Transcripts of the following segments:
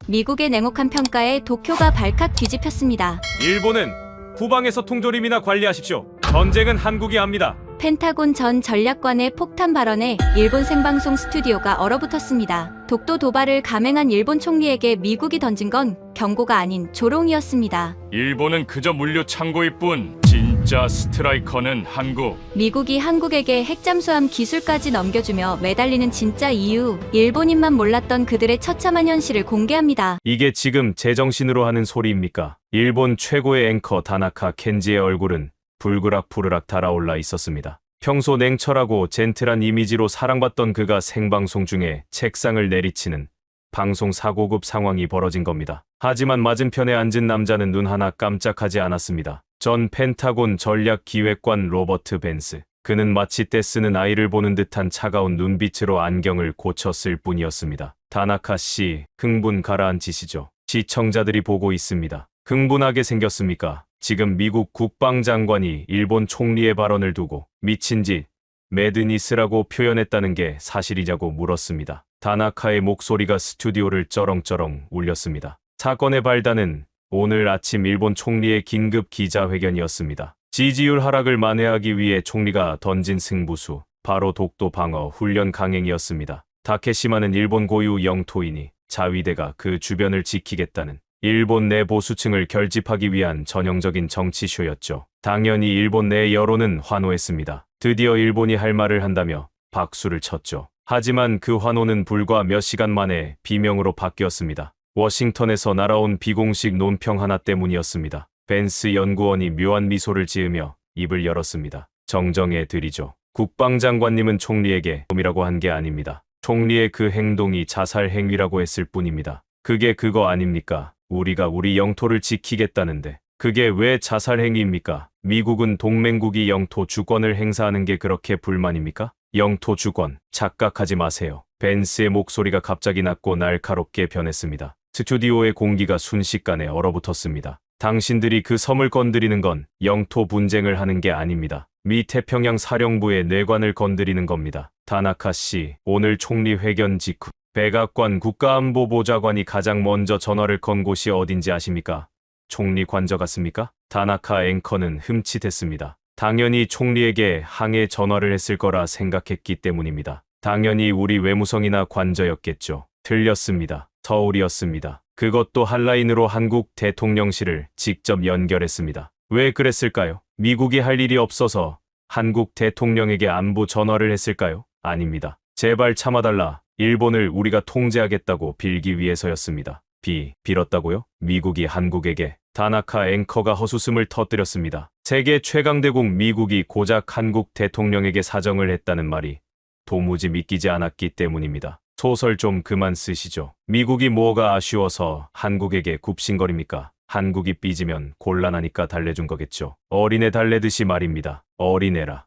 미국의 냉혹한 평가에 도쿄가 발칵 뒤집혔습니다. 일본은 후방에서 통조림이나 관리하십시오. 전쟁은 한국이 합니다. 펜타곤 전 전략관의 폭탄 발언에 일본 생방송 스튜디오가 얼어붙었습니다. 독도 도발을 감행한 일본 총리에게 미국이 던진 건 경고가 아닌 조롱이었습니다. 일본은 그저 물류 창고일 뿐 진짜 스트라이커는 한국. 미국이 한국에게 핵잠수함 기술까지 넘겨주며 매달리는 진짜 이유, 일본인만 몰랐던 그들의 처참한 현실을 공개합니다. 이게 지금 제정신으로 하는 소리입니까? 일본 최고의 앵커 다나카 켄지의 얼굴은 불그락부르락 달아올라 있었습니다. 평소 냉철하고 젠틀한 이미지로 사랑받던 그가 생방송 중에 책상을 내리치는 방송 사고급 상황이 벌어진 겁니다. 하지만 맞은편에 앉은 남자는 눈 하나 깜짝하지 않았습니다. 전 펜타곤 전략기획관 로버트 벤스. 그는 마치 떼쓰는 아이를 보는 듯한 차가운 눈빛으로 안경을 고쳤을 뿐이었습니다. 다나카 씨, 흥분 가라앉히시죠. 시청자들이 보고 있습니다. 흥분하게 생겼습니까? 지금 미국 국방장관이 일본 총리의 발언을 두고 미친 짓, 매드니스라고 표현했다는 게 사실이냐고 물었습니다. 다나카의 목소리가 스튜디오를 쩌렁쩌렁 울렸습니다. 사건의 발단은 오늘 아침 일본 총리의 긴급 기자회견이었습니다. 지지율 하락을 만회하기 위해 총리가 던진 승부수, 바로 독도 방어 훈련 강행이었습니다. 다케시마는 일본 고유 영토이니 자위대가 그 주변을 지키겠다는 일본 내 보수층을 결집하기 위한 전형적인 정치쇼였죠. 당연히 일본 내 여론은 환호했습니다. 드디어 일본이 할 말을 한다며 박수를 쳤죠. 하지만 그 환호는 불과 몇 시간 만에 비명으로 바뀌었습니다. 워싱턴에서 날아온 비공식 논평 하나 때문이었습니다. 벤스 연구원이 묘한 미소를 지으며 입을 열었습니다. 정정해 드리죠. 국방장관님은 총리에게 놈이라고 한 게 아닙니다. 총리의 그 행동이 자살 행위라고 했을 뿐입니다. 그게 그거 아닙니까? 우리가 우리 영토를 지키겠다는데 그게 왜 자살 행위입니까? 미국은 동맹국이 영토 주권을 행사하는 게 그렇게 불만입니까? 영토 주권, 착각하지 마세요. 벤스의 목소리가 갑자기 낮고 날카롭게 변했습니다. 스튜디오의 공기가 순식간에 얼어붙었습니다. 당신들이 그 섬을 건드리는 건 영토 분쟁을 하는 게 아닙니다. 미 태평양 사령부의 뇌관을 건드리는 겁니다. 다나카 씨, 오늘 총리 회견 직후 백악관 국가안보보좌관이 가장 먼저 전화를 건 곳이 어딘지 아십니까? 총리 관저 같습니까? 다나카 앵커는 흠칫했습니다. 당연히 총리에게 항해 전화를 했을 거라 생각했기 때문입니다. 당연히 우리 외무성이나 관저였겠죠. 틀렸습니다. 서울이었습니다. 그것도 한라인으로 한국 대통령실을 직접 연결했습니다. 왜 그랬을까요? 미국이 할 일이 없어서 한국 대통령에게 안보 전화를 했을까요? 아닙니다. 제발 참아달라. 일본을 우리가 통제하겠다고 빌기 위해서였습니다. 빌었다고요? 미국이 한국에게. 다나카 앵커가 헛웃음을 터뜨렸습니다. 세계 최강대국 미국이 고작 한국 대통령에게 사정을 했다는 말이 도무지 믿기지 않았기 때문입니다. 소설 좀 그만 쓰시죠. 미국이 뭐가 아쉬워서 한국에게 굽신거립니까? 한국이 삐지면 곤란하니까 달래준 거겠죠. 어린애 달래듯이 말입니다. 어린애라.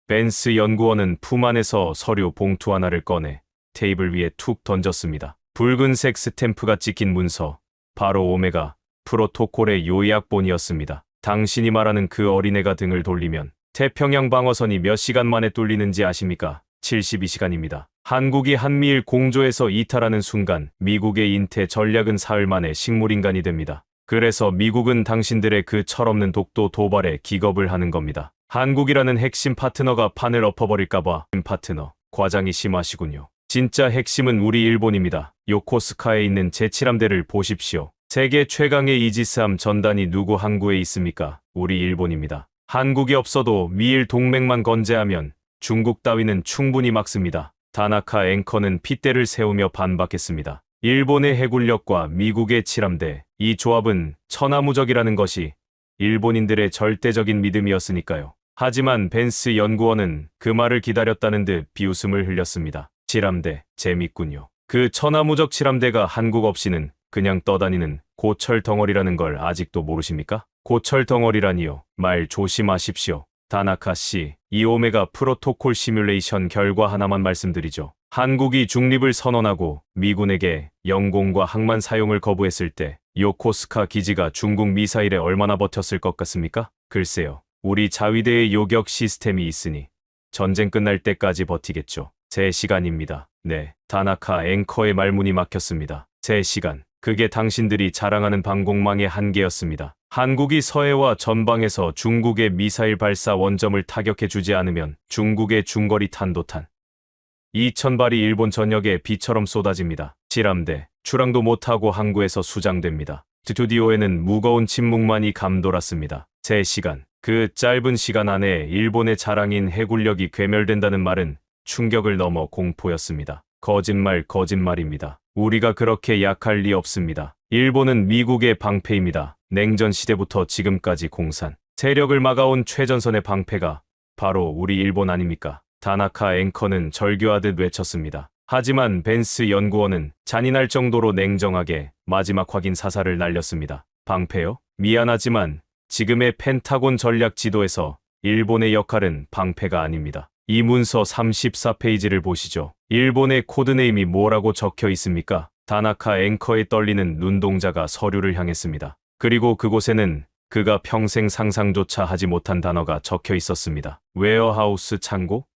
벤스 연구원은 품 안에서 서류 봉투 하나를 꺼내 테이블 위에 툭 던졌습니다. 붉은색 스탬프가 찍힌 문서, 바로 오메가 프로토콜의 요약본이었습니다. 당신이 말하는 그 어린애가 등을 돌리면 태평양 방어선이 몇 시간 만에 뚫리는지 아십니까? 72시간입니다. 한국이 한미일 공조에서 이탈하는 순간 미국의 인태 전략은 사흘 만에 식물인간이 됩니다. 그래서 미국은 당신들의 그 철없는 독도 도발에 기겁을 하는 겁니다. 한국이라는 핵심 파트너가 판을 엎어버릴까봐. 파트너, 과장이 심하시군요. 진짜 핵심은 우리 일본입니다. 요코스카에 있는 제7함대를 보십시오. 세계 최강의 이지스함 전단이 누구 항구에 있습니까? 우리 일본입니다. 한국이 없어도 미일 동맹만 건재하면 중국 따위는 충분히 막습니다. 다나카 앵커는 핏대를 세우며 반박했습니다. 일본의 해군력과 미국의 칠함대, 이 조합은 천하무적이라는 것이 일본인들의 절대적인 믿음이었으니까요. 하지만 벤스 연구원은 그 말을 기다렸다는 듯 비웃음을 흘렸습니다. 칠함대, 재밌군요. 그 천하무적 칠함대가 한국 없이는 그냥 떠다니는 고철 덩어리라는 걸 아직도 모르십니까? 고철 덩어리라니요. 말 조심하십시오. 다나카 씨, 이 오메가 프로토콜 시뮬레이션 결과 하나만 말씀드리죠. 한국이 중립을 선언하고 미군에게 영공과 항만 사용을 거부했을 때 요코스카 기지가 중국 미사일에 얼마나 버텼을 것 같습니까? 글쎄요. 우리 자위대의 요격 시스템이 있으니 전쟁 끝날 때까지 버티겠죠. 제 시간입니다. 네, 다나카 앵커의 말문이 막혔습니다. 3시간. 그게 당신들이 자랑하는 방공망의 한계였습니다. 한국이 서해와 전방에서 중국의 미사일 발사 원점을 타격해주지 않으면 중국의 중거리 탄도탄 2,000발이 일본 전역에 비처럼 쏟아집니다. 실함대, 출항도 못하고 항구에서 수장됩니다. 스튜디오에는 무거운 침묵만이 감돌았습니다. 3시간. 그 짧은 시간 안에 일본의 자랑인 해군력이 괴멸된다는 말은 충격을 넘어 공포였습니다. 거짓말입니다. 우리가 그렇게 약할 리 없습니다. 일본은 미국의 방패입니다. 냉전 시대부터 지금까지 공산, 세력을 막아온 최전선의 방패가 바로 우리 일본 아닙니까? 다나카 앵커는 절규하듯 외쳤습니다. 하지만 벤스 연구원은 잔인할 정도로 냉정하게 마지막 확인 사살을 날렸습니다. 방패요? 미안하지만 지금의 펜타곤 전략 지도에서 일본의 역할은 방패가 아닙니다. 이 문서 34페이지를 보시죠. 일본의 코드네임이 뭐라고 적혀 있습니까? 다나카 앵커의 떨리는 눈동자가 서류를 향했습니다. 그리고 그곳에는 그가 평생 상상조차 하지 못한 단어가 적혀 있었습니다. 웨어하우스 창고?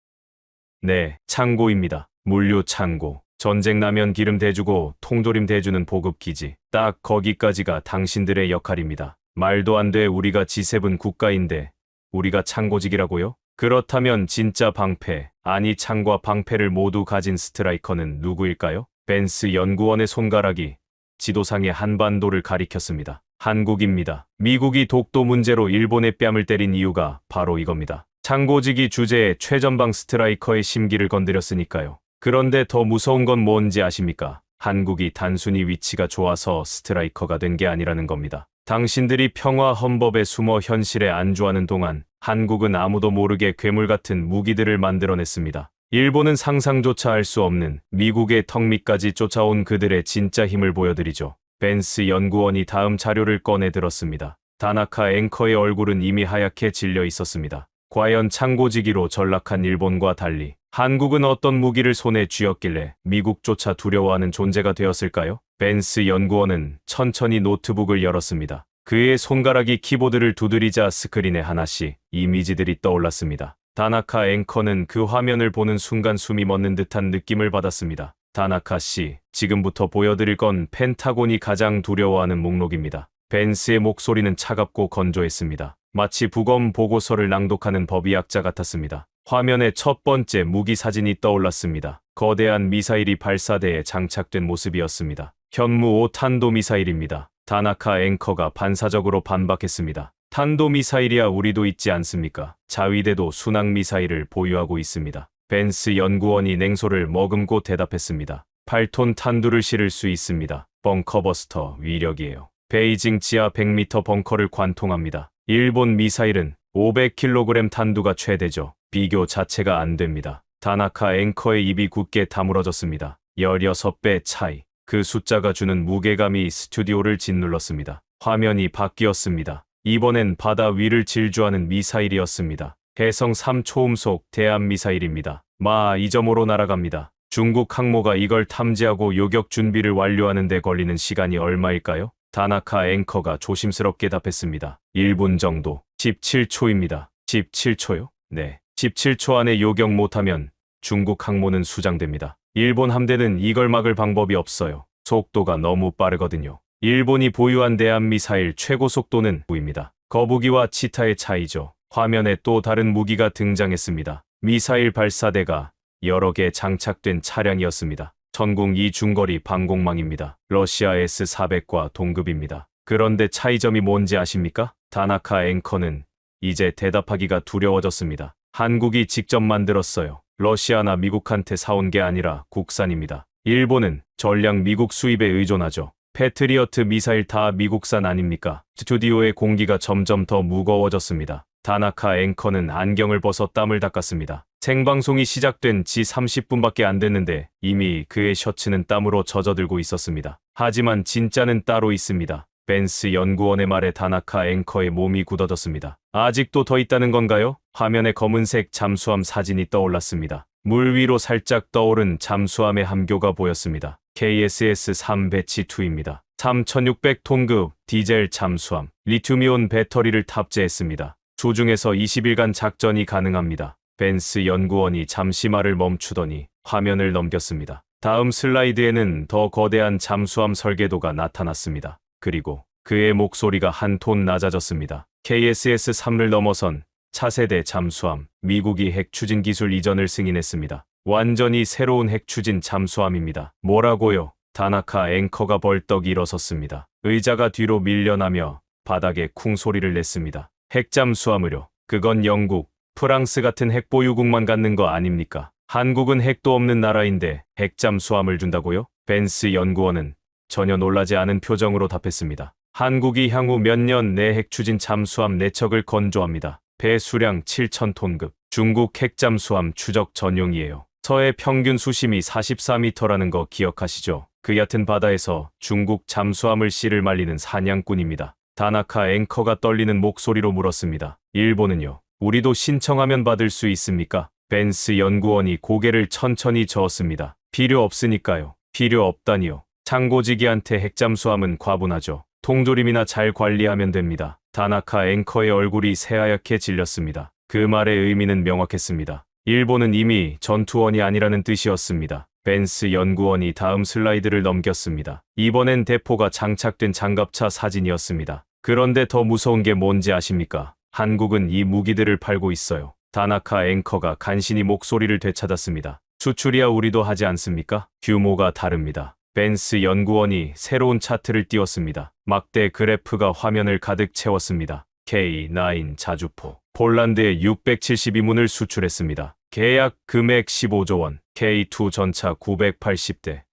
네, 창고입니다. 물류 창고. 전쟁 나면 기름 대주고 통조림 대주는 보급기지. 딱 거기까지가 당신들의 역할입니다. 말도 안 돼. 우리가 G7 국가인데 우리가 창고직이라고요? 그렇다면 진짜 방패, 아니 창과 방패를 모두 가진 스트라이커는 누구일까요? 벤스 연구원의 손가락이 지도상의 한반도를 가리켰습니다. 한국입니다. 미국이 독도 문제로 일본의 뺨을 때린 이유가 바로 이겁니다. 창고직이 주제에 최전방 스트라이커의 심기를 건드렸으니까요. 그런데 더 무서운 건 뭔지 아십니까? 한국이 단순히 위치가 좋아서 스트라이커가 된 게 아니라는 겁니다. 당신들이 평화 헌법에 숨어 현실에 안주하는 동안 한국은 아무도 모르게 괴물 같은 무기들을 만들어냈습니다. 일본은 상상조차 할 수 없는 미국의 턱 밑까지 쫓아온 그들의 진짜 힘을 보여드리죠. 벤스 연구원이 다음 자료를 꺼내 들었습니다. 다나카 앵커의 얼굴은 이미 하얗게 질려 있었습니다. 과연 창고지기로 전락한 일본과 달리 한국은 어떤 무기를 손에 쥐었길래 미국조차 두려워하는 존재가 되었을까요? 벤스 연구원은 천천히 노트북을 열었습니다. 그의 손가락이 키보드를 두드리자 스크린에 하나씩 이미지들이 떠올랐습니다. 다나카 앵커는 그 화면을 보는 순간 숨이 멎는 듯한 느낌을 받았습니다. 다나카 씨, 지금부터 보여드릴 건 펜타곤이 가장 두려워하는 목록입니다. 벤스의 목소리는 차갑고 건조했습니다. 마치 부검 보고서를 낭독하는 법의학자 같았습니다. 화면에 첫 번째 무기 사진이 떠올랐습니다. 거대한 미사일이 발사대에 장착된 모습이었습니다. 현무 5탄도 미사일입니다. 다나카 앵커가 반사적으로 반박했습니다. 탄도미사일이야 우리도 있지 않습니까? 자위대도 순항미사일을 보유하고 있습니다. 벤스 연구원이 냉소를 머금고 대답했습니다. 8톤 탄두를 실을 수 있습니다. 벙커버스터 위력이에요. 베이징 지하 100m 벙커를 관통합니다. 일본 미사일은 500kg 탄두가 최대죠. 비교 자체가 안 됩니다. 다나카 앵커의 입이 굳게 다물어졌습니다. 16배 차이. 그 숫자가 주는 무게감이 스튜디오를 짓눌렀습니다. 화면이 바뀌었습니다. 이번엔 바다 위를 질주하는 미사일이었습니다. 해성 3 초음속 대함미사일입니다. 마 2.5로 날아갑니다. 중국 항모가 이걸 탐지하고 요격 준비를 완료하는 데 걸리는 시간이 얼마일까요? 다나카 앵커가 조심스럽게 답했습니다. 1분 정도. 17초입니다. 17초요? 네. 17초 안에 요격 못하면 중국 항모는 수장됩니다. 일본 함대는 이걸 막을 방법이 없어요. 속도가 너무 빠르거든요. 일본이 보유한 대함미사일 최고 속도는 9입니다. 거북이와 치타의 차이죠. 화면에 또 다른 무기가 등장했습니다. 미사일 발사대가 여러 개 장착된 차량이었습니다. 전공 2 중거리 방공망입니다. 러시아 S-400과 동급입니다. 그런데 차이점이 뭔지 아십니까? 다나카 앵커는 이제 대답하기가 두려워졌습니다. 한국이 직접 만들었어요. 러시아나 미국한테 사온 게 아니라 국산입니다. 일본은 전량 미국 수입에 의존하죠. 패트리어트 미사일 다 미국산 아닙니까? 스튜디오의 공기가 점점 더 무거워졌습니다. 다나카 앵커는 안경을 벗어 땀을 닦았습니다. 생방송이 시작된 지 30분밖에 안 됐는데 이미 그의 셔츠는 땀으로 젖어들고 있었습니다. 하지만 진짜는 따로 있습니다. 벤스 연구원의 말에 다나카 앵커의 몸이 굳어졌습니다. 아직도 더 있다는 건가요? 화면에 검은색 잠수함 사진이 떠올랐습니다. 물 위로 살짝 떠오른 잠수함의 함교가 보였습니다. KSS-3 배치2입니다. 3600톤급 디젤 잠수함, 리튬이온 배터리를 탑재했습니다. 주중에서 20일간 작전이 가능합니다. 벤스 연구원이 잠시 말을 멈추더니 화면을 넘겼습니다. 다음 슬라이드에는 더 거대한 잠수함 설계도가 나타났습니다. 그리고 그의 목소리가 한 톤 낮아졌습니다. KSS-3를 넘어선 차세대 잠수함, 미국이 핵 추진 기술 이전을 승인했습니다. 완전히 새로운 핵 추진 잠수함입니다. 뭐라고요? 다나카 앵커가 벌떡 일어섰습니다. 의자가 뒤로 밀려나며 바닥에 쿵 소리를 냈습니다. 핵잠수함으로. 그건 영국, 프랑스 같은 핵보유국만 갖는 거 아닙니까? 한국은 핵도 없는 나라인데 핵잠수함을 준다고요? 벤스 연구원은 전혀 놀라지 않은 표정으로 답했습니다. 한국이 향후 몇 년 내 핵추진 잠수함 4척을 건조합니다. 배 수량 7,000톤급. 중국 핵잠수함 추적 전용이에요. 서해 평균 수심이 44m라는 거 기억하시죠? 그 얕은 바다에서 중국 잠수함을 씨를 말리는 사냥꾼입니다. 다나카 앵커가 떨리는 목소리로 물었습니다. 일본은요? 우리도 신청하면 받을 수 있습니까? 벤스 연구원이 고개를 천천히 저었습니다. 필요 없으니까요. 필요 없다니요. 창고지기한테 핵잠수함은 과분하죠. 통조림이나 잘 관리하면 됩니다. 다나카 앵커의 얼굴이 새하얗게 질렸습니다. 그 말의 의미는 명확했습니다. 일본은 이미 전투원이 아니라는 뜻이었습니다. 벤스 연구원이 다음 슬라이드를 넘겼습니다. 이번엔 대포가 장착된 장갑차 사진이었습니다. 그런데 더 무서운 게 뭔지 아십니까? 한국은 이 무기들을 팔고 있어요. 다나카 앵커가 간신히 목소리를 되찾았습니다. 수출이야 우리도 하지 않습니까? 규모가 다릅니다. 벤스 연구원이 새로운 차트를 띄웠습니다. 막대 그래프가 화면을 가득 채웠습니다. K9 자주포. 폴란드에 672문을 수출했습니다. 계약 금액 15조 원. K2 전차 980대.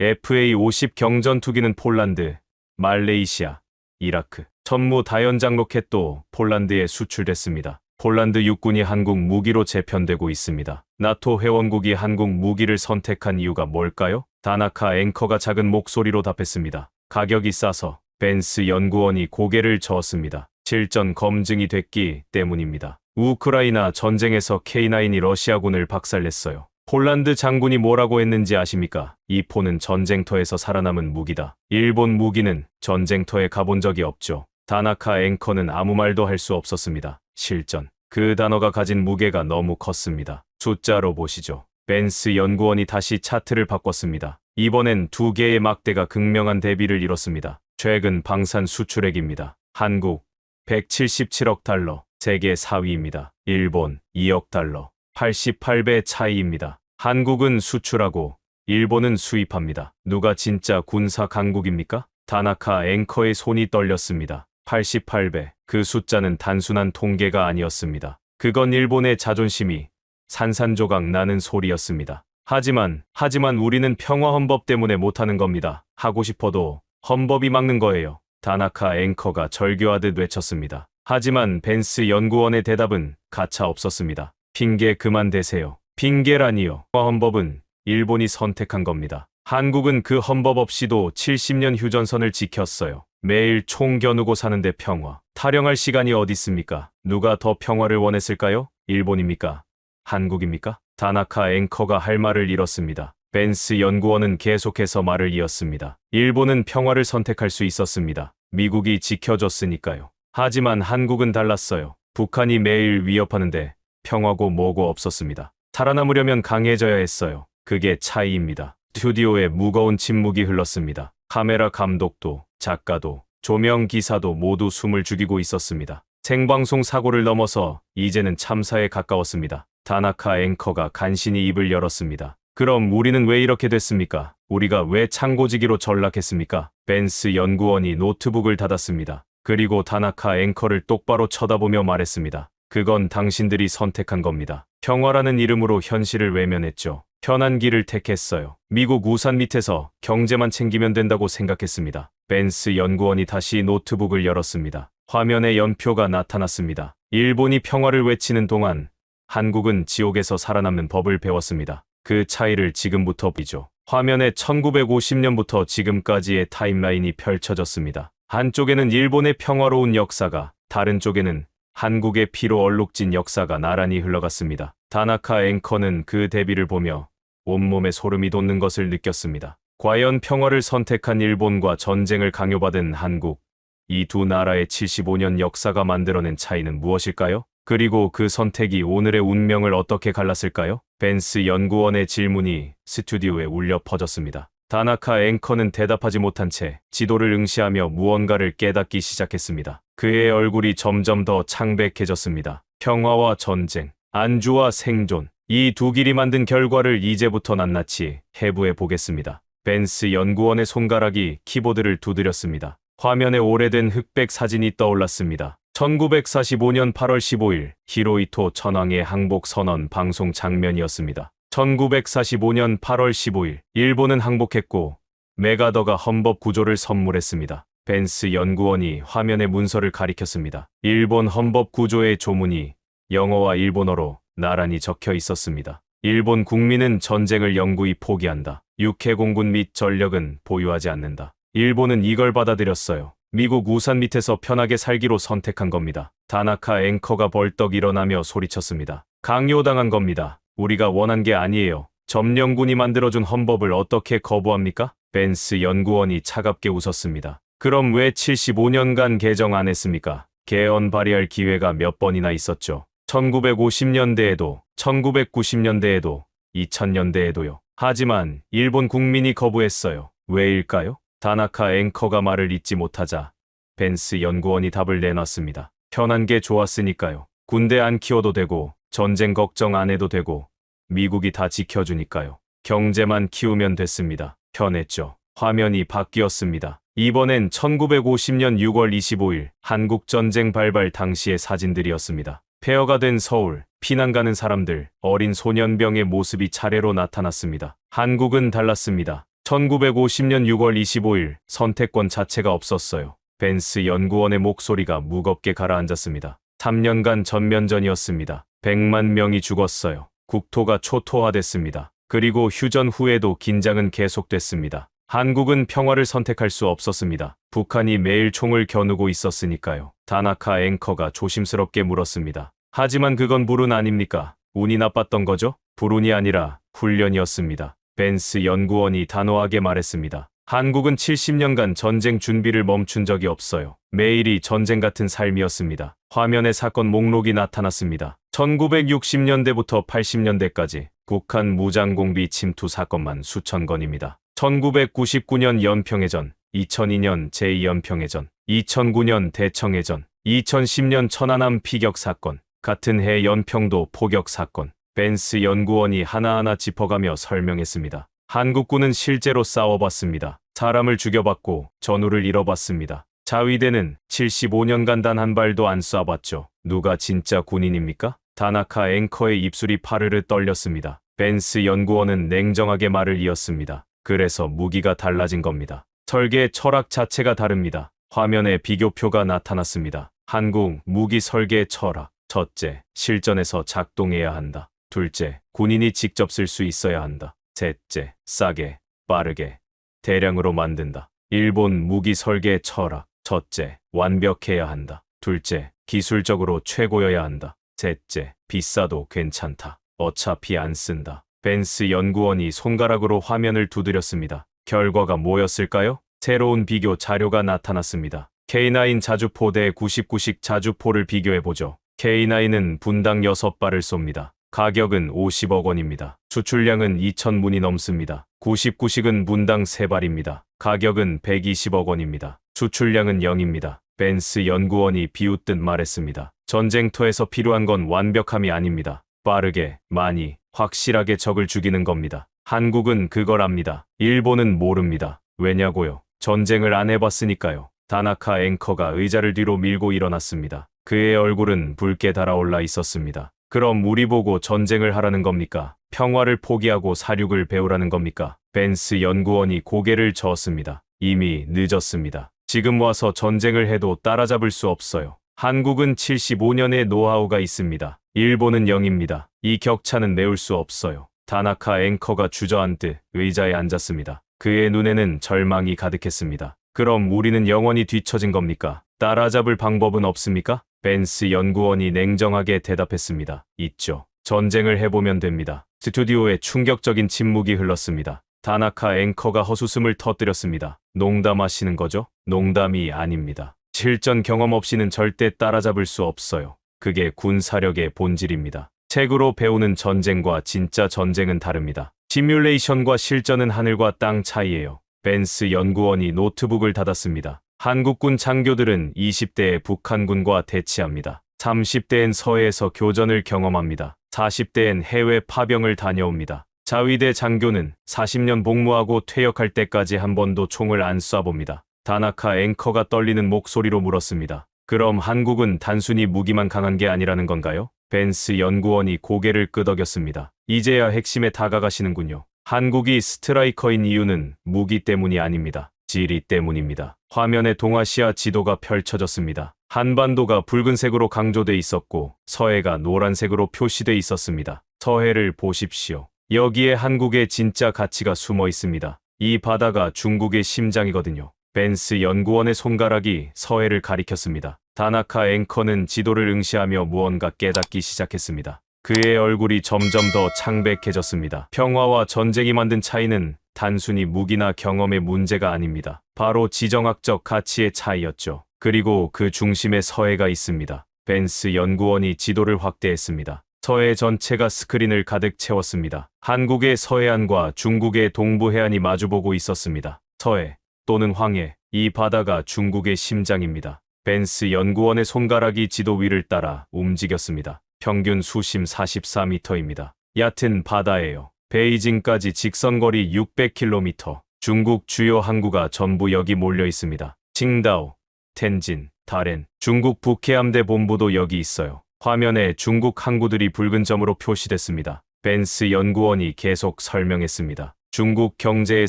FA-50 경전투기는 폴란드, 말레이시아, 이라크. 천무 다연장 로켓도 폴란드에 수출됐습니다. 폴란드 육군이 한국 무기로 재편되고 있습니다. 나토 회원국이 한국 무기를 선택한 이유가 뭘까요? 다나카 앵커가 작은 목소리로 답했습니다. 가격이 싸서. 벤스 연구원이 고개를 저었습니다. 실전 검증이 됐기 때문입니다. 우크라이나 전쟁에서 K9이 러시아군을 박살냈어요. 폴란드 장군이 뭐라고 했는지 아십니까? 이 포는 전쟁터에서 살아남은 무기다. 일본 무기는 전쟁터에 가본 적이 없죠. 다나카 앵커는 아무 말도 할 수 없었습니다. 실전. 그 단어가 가진 무게가 너무 컸습니다. 숫자로 보시죠. 벤스 연구원이 다시 차트를 바꿨습니다. 이번엔 2개의 막대가 극명한 대비를 이뤘습니다. 최근 방산 수출액입니다. 한국 177억 달러, 세계 4위입니다. 일본 2억 달러, 88배 차이입니다. 한국은 수출하고 일본은 수입합니다. 누가 진짜 군사 강국입니까? 다나카 앵커의 손이 떨렸습니다. 88배. 그 숫자는 단순한 통계가 아니었습니다. 그건 일본의 자존심이 산산조각 나는 소리였습니다. 하지만 우리는 평화헌법 때문에 못하는 겁니다. 하고 싶어도 헌법이 막는 거예요. 다나카 앵커가 절규하듯 외쳤습니다. 하지만 벤스 연구원의 대답은 가차 없었습니다. 핑계 그만 대세요. 핑계라니요. 헌법은 일본이 선택한 겁니다. 한국은 그 헌법 없이도 70년 휴전선을 지켰어요. 매일 총 겨누고 사는데 평화. 타령할 시간이 어디 있습니까? 누가 더 평화를 원했을까요? 일본입니까? 한국입니까? 다나카 앵커가 할 말을 잃었습니다. 벤스 연구원은 계속해서 말을 이었습니다. 일본은 평화를 선택할 수 있었습니다. 미국이 지켜줬으니까요. 하지만 한국은 달랐어요. 북한이 매일 위협하는데 평화고 뭐고 없었습니다. 살아남으려면 강해져야 했어요. 그게 차이입니다. 스튜디오에 무거운 침묵이 흘렀습니다. 카메라 감독도, 작가도, 조명 기사도 모두 숨을 죽이고 있었습니다. 생방송 사고를 넘어서 이제는 참사에 가까웠습니다. 다나카 앵커가 간신히 입을 열었습니다. 그럼 우리는 왜 이렇게 됐습니까? 우리가 왜 창고지기로 전락했습니까? 벤스 연구원이 노트북을 닫았습니다. 그리고 다나카 앵커를 똑바로 쳐다보며 말했습니다. 그건 당신들이 선택한 겁니다. 평화라는 이름으로 현실을 외면했죠. 편한 길을 택했어요. 미국 우산 밑에서 경제만 챙기면 된다고 생각했습니다. 벤스 연구원이 다시 노트북을 열었습니다. 화면에 연표가 나타났습니다. 일본이 평화를 외치는 동안 한국은 지옥에서 살아남는 법을 배웠습니다. 그 차이를 지금부터 보죠. 화면에 1950년부터 지금까지의 타임라인이 펼쳐졌습니다. 한쪽에는 일본의 평화로운 역사가, 다른 쪽에는 한국의 피로 얼룩진 역사가 나란히 흘러갔습니다. 다나카 앵커는 그 대비를 보며 온몸에 소름이 돋는 것을 느꼈습니다. 과연 평화를 선택한 일본과 전쟁을 강요받은 한국, 이 두 나라의 75년 역사가 만들어낸 차이는 무엇일까요? 그리고 그 선택이 오늘의 운명을 어떻게 갈랐을까요? 벤스 연구원의 질문이 스튜디오에 울려 퍼졌습니다. 다나카 앵커는 대답하지 못한 채 지도를 응시하며 무언가를 깨닫기 시작했습니다. 그의 얼굴이 점점 더 창백해졌습니다. 평화와 전쟁, 안주와 생존, 이 두 길이 만든 결과를 이제부터 낱낱이 해부해 보겠습니다. 벤스 연구원의 손가락이 키보드를 두드렸습니다. 화면에 오래된 흑백 사진이 떠올랐습니다. 1945년 8월 15일 히로히토 천황의 항복 선언 방송 장면이었습니다. 1945년 8월 15일 일본은 항복했고 메가더가 헌법 구조를 선물했습니다. 벤스 연구원이 화면의 문서를 가리켰습니다. 일본 헌법 구조의 조문이 영어와 일본어로 나란히 적혀 있었습니다. 일본 국민은 전쟁을 영구히 포기한다. 육해공군 및 전력은 보유하지 않는다. 일본은 이걸 받아들였어요. 미국 우산 밑에서 편하게 살기로 선택한 겁니다. 다나카 앵커가 벌떡 일어나며 소리쳤습니다. 강요당한 겁니다. 우리가 원한 게 아니에요. 점령군이 만들어준 헌법을 어떻게 거부합니까? 벤스 연구원이 차갑게 웃었습니다. 그럼 왜 75년간 개정 안 했습니까? 개헌 발의할 기회가 몇 번이나 있었죠. 1950년대에도, 1990년대에도, 2000년대에도요. 하지만 일본 국민이 거부했어요. 왜일까요? 다나카 앵커가 말을 잇지 못하자 벤스 연구원이 답을 내놨습니다. 편한 게 좋았으니까요. 군대 안 키워도 되고 전쟁 걱정 안 해도 되고 미국이 다 지켜주니까요. 경제만 키우면 됐습니다. 편했죠. 화면이 바뀌었습니다. 이번엔 1950년 6월 25일 한국전쟁 발발 당시의 사진들이었습니다. 폐허가 된 서울, 피난 가는 사람들, 어린 소년병의 모습이 차례로 나타났습니다. 한국은 달랐습니다. 1950년 6월 25일 선택권 자체가 없었어요. 벤스 연구원의 목소리가 무겁게 가라앉았습니다. 3년간 전면전이었습니다. 100만 명이 죽었어요. 국토가 초토화됐습니다. 그리고 휴전 후에도 긴장은 계속됐습니다. 한국은 평화를 선택할 수 없었습니다. 북한이 매일 총을 겨누고 있었으니까요. 다나카 앵커가 조심스럽게 물었습니다. 하지만 그건 불운 아닙니까? 운이 나빴던 거죠? 불운이 아니라 훈련이었습니다. 벤스 연구원이 단호하게 말했습니다. 한국은 70년간 전쟁 준비를 멈춘 적이 없어요. 매일이 전쟁 같은 삶이었습니다. 화면에 사건 목록이 나타났습니다. 1960년대부터 80년대까지 북한 무장공비 침투 사건만 수천 건입니다. 1999년 연평해전, 2002년 제2연평해전, 2009년 대청해전, 2010년 천안함 피격 사건, 같은 해 연평도 포격 사건. 벤스 연구원이 하나하나 짚어가며 설명했습니다. 한국군은 실제로 싸워봤습니다. 사람을 죽여봤고 전우를 잃어봤습니다. 자위대는 75년간 단 한 발도 안 쏴봤죠. 누가 진짜 군인입니까? 다나카 앵커의 입술이 파르르 떨렸습니다. 벤스 연구원은 냉정하게 말을 이었습니다. 그래서 무기가 달라진 겁니다. 설계 철학 자체가 다릅니다. 화면에 비교표가 나타났습니다. 한국 무기 설계 철학. 첫째, 실전에서 작동해야 한다. 둘째, 군인이 직접 쓸 수 있어야 한다. 셋째, 싸게, 빠르게, 대량으로 만든다. 일본 무기 설계 철학. 첫째, 완벽해야 한다. 둘째, 기술적으로 최고여야 한다. 셋째, 비싸도 괜찮다. 어차피 안 쓴다. 벤스 연구원이 손가락으로 화면을 두드렸습니다. 결과가 뭐였을까요? 새로운 비교 자료가 나타났습니다. K9 자주포 대 99식 자주포를 비교해보죠. K9은 분당 6발을 쏩니다. 가격은 50억 원입니다. 수출량은 2,000문이 넘습니다. 99식은 분당 3발입니다. 가격은 120억 원입니다. 수출량은 0입니다. 벤스 연구원이 비웃듯 말했습니다. 전쟁터에서 필요한 건 완벽함이 아닙니다. 빠르게, 많이, 확실하게 적을 죽이는 겁니다. 한국은 그걸 압니다. 일본은 모릅니다. 왜냐고요? 전쟁을 안 해봤으니까요. 다나카 앵커가 의자를 뒤로 밀고 일어났습니다. 그의 얼굴은 붉게 달아올라 있었습니다. 그럼 우리 보고 전쟁을 하라는 겁니까? 평화를 포기하고 사륙을 배우라는 겁니까? 벤스 연구원이 고개를 저었습니다. 이미 늦었습니다. 지금 와서 전쟁을 해도 따라잡을 수 없어요. 한국은 75년의 노하우가 있습니다. 일본은 0입니다. 이 격차는 메울 수 없어요. 다나카 앵커가 주저앉듯 의자에 앉았습니다. 그의 눈에는 절망이 가득했습니다. 그럼 우리는 영원히 뒤처진 겁니까? 따라잡을 방법은 없습니까? 벤스 연구원이 냉정하게 대답했습니다. 있죠. 전쟁을 해보면 됩니다. 스튜디오에 충격적인 침묵이 흘렀습니다. 다나카 앵커가 헛웃음을 터뜨렸습니다. 농담하시는 거죠? 농담이 아닙니다. 실전 경험 없이는 절대 따라잡을 수 없어요. 그게 군사력의 본질입니다. 책으로 배우는 전쟁과 진짜 전쟁은 다릅니다. 시뮬레이션과 실전은 하늘과 땅 차이예요. 벤스 연구원이 노트북을 닫았습니다. 한국군 장교들은 20대에 북한군과 대치합니다. 30대엔 서해에서 교전을 경험합니다. 40대엔 해외 파병을 다녀옵니다. 자위대 장교는 40년 복무하고 퇴역할 때까지 한 번도 총을 안 쏴봅니다. 다나카 앵커가 떨리는 목소리로 물었습니다. 그럼 한국은 단순히 무기만 강한 게 아니라는 건가요? 벤스 연구원이 고개를 끄덕였습니다. 이제야 핵심에 다가가시는군요. 한국이 스트라이커인 이유는 무기 때문이 아닙니다. 지리 때문입니다. 화면에 동아시아 지도가 펼쳐졌습니다. 한반도가 붉은색으로 강조돼 있었고 서해가 노란색으로 표시돼 있었습니다. 서해를 보십시오. 여기에 한국의 진짜 가치가 숨어 있습니다. 이 바다가 중국의 심장이거든요. 벤스 연구원의 손가락이 서해를 가리켰습니다. 다나카 앵커는 지도를 응시하며 무언가 깨닫기 시작했습니다. 그의 얼굴이 점점 더 창백해졌습니다. 평화와 전쟁이 만든 차이는 단순히 무기나 경험의 문제가 아닙니다. 바로 지정학적 가치의 차이였죠. 그리고 그 중심에 서해가 있습니다. 벤스 연구원이 지도를 확대했습니다. 서해 전체가 스크린을 가득 채웠습니다. 한국의 서해안과 중국의 동부해안이 마주보고 있었습니다. 서해 또는 황해, 이 바다가 중국의 심장입니다. 벤스 연구원의 손가락이 지도 위를 따라 움직였습니다. 평균 수심 44m입니다. 얕은 바다예요. 베이징까지 직선거리 600km. 중국 주요 항구가 전부 여기 몰려 있습니다. 칭다오, 텐진, 다롄, 중국 북해함대 본부도 여기 있어요. 화면에 중국 항구들이 붉은 점으로 표시됐습니다. 벤스 연구원이 계속 설명했습니다. 중국 경제의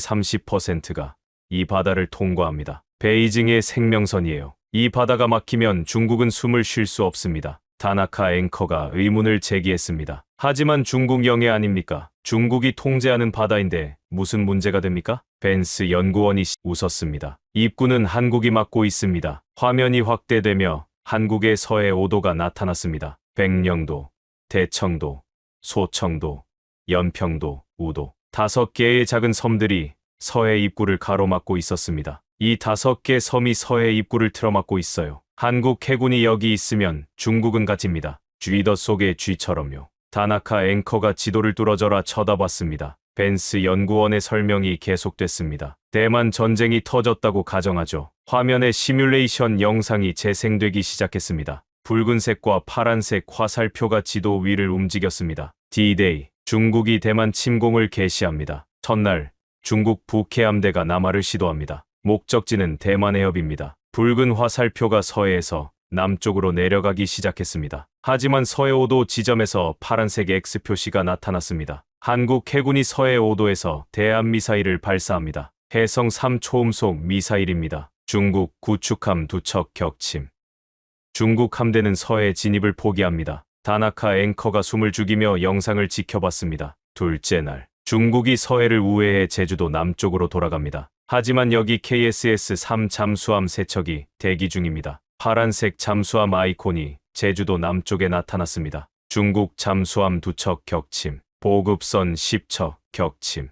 30%가 이 바다를 통과합니다. 베이징의 생명선이에요. 이 바다가 막히면 중국은 숨을 쉴 수 없습니다. 다나카 앵커가 의문을 제기했습니다. 하지만 중국 영해 아닙니까? 중국이 통제하는 바다인데 무슨 문제가 됩니까? 벤스 연구원이 웃었습니다. 입구는 한국이 막고 있습니다. 화면이 확대되며 한국의 서해 5도가 나타났습니다. 백령도, 대청도, 소청도, 연평도, 우도. 5개의 작은 섬들이 서해 입구를 가로막고 있었습니다. 이 5개 섬이 서해 입구를 틀어막고 있어요. 한국 해군이 여기 있으면 중국은 갇힙니다. 쥐더 속의 쥐처럼요. 다나카 앵커가 지도를 뚫어져라 쳐다봤습니다. 벤스 연구원의 설명이 계속됐습니다. 대만 전쟁이 터졌다고 가정하죠. 화면에 시뮬레이션 영상이 재생되기 시작했습니다. 붉은색과 파란색 화살표가 지도 위를 움직였습니다. D-Day, 중국이 대만 침공을 개시합니다. 첫날, 중국 북해함대가 남하를 시도합니다. 목적지는 대만 해협입니다. 붉은 화살표가 서해에서 남쪽으로 내려가기 시작했습니다. 하지만 서해 5도 지점에서 파란색 X 표시가 나타났습니다. 한국 해군이 서해 5도에서 대한미사일을 발사합니다. 해성 3 초음속 미사일입니다. 중국 구축함 2척 격침. 중국 함대는 서해 진입을 포기합니다. 다나카 앵커가 숨을 죽이며 영상을 지켜봤습니다. 둘째 날, 중국이 서해를 우회해 제주도 남쪽으로 돌아갑니다. 하지만 여기 KSS-3 잠수함 3척이 대기 중입니다. 파란색 잠수함 아이콘이 제주도 남쪽에 나타났습니다. 중국 잠수함 2척 격침, 보급선 10척 격침.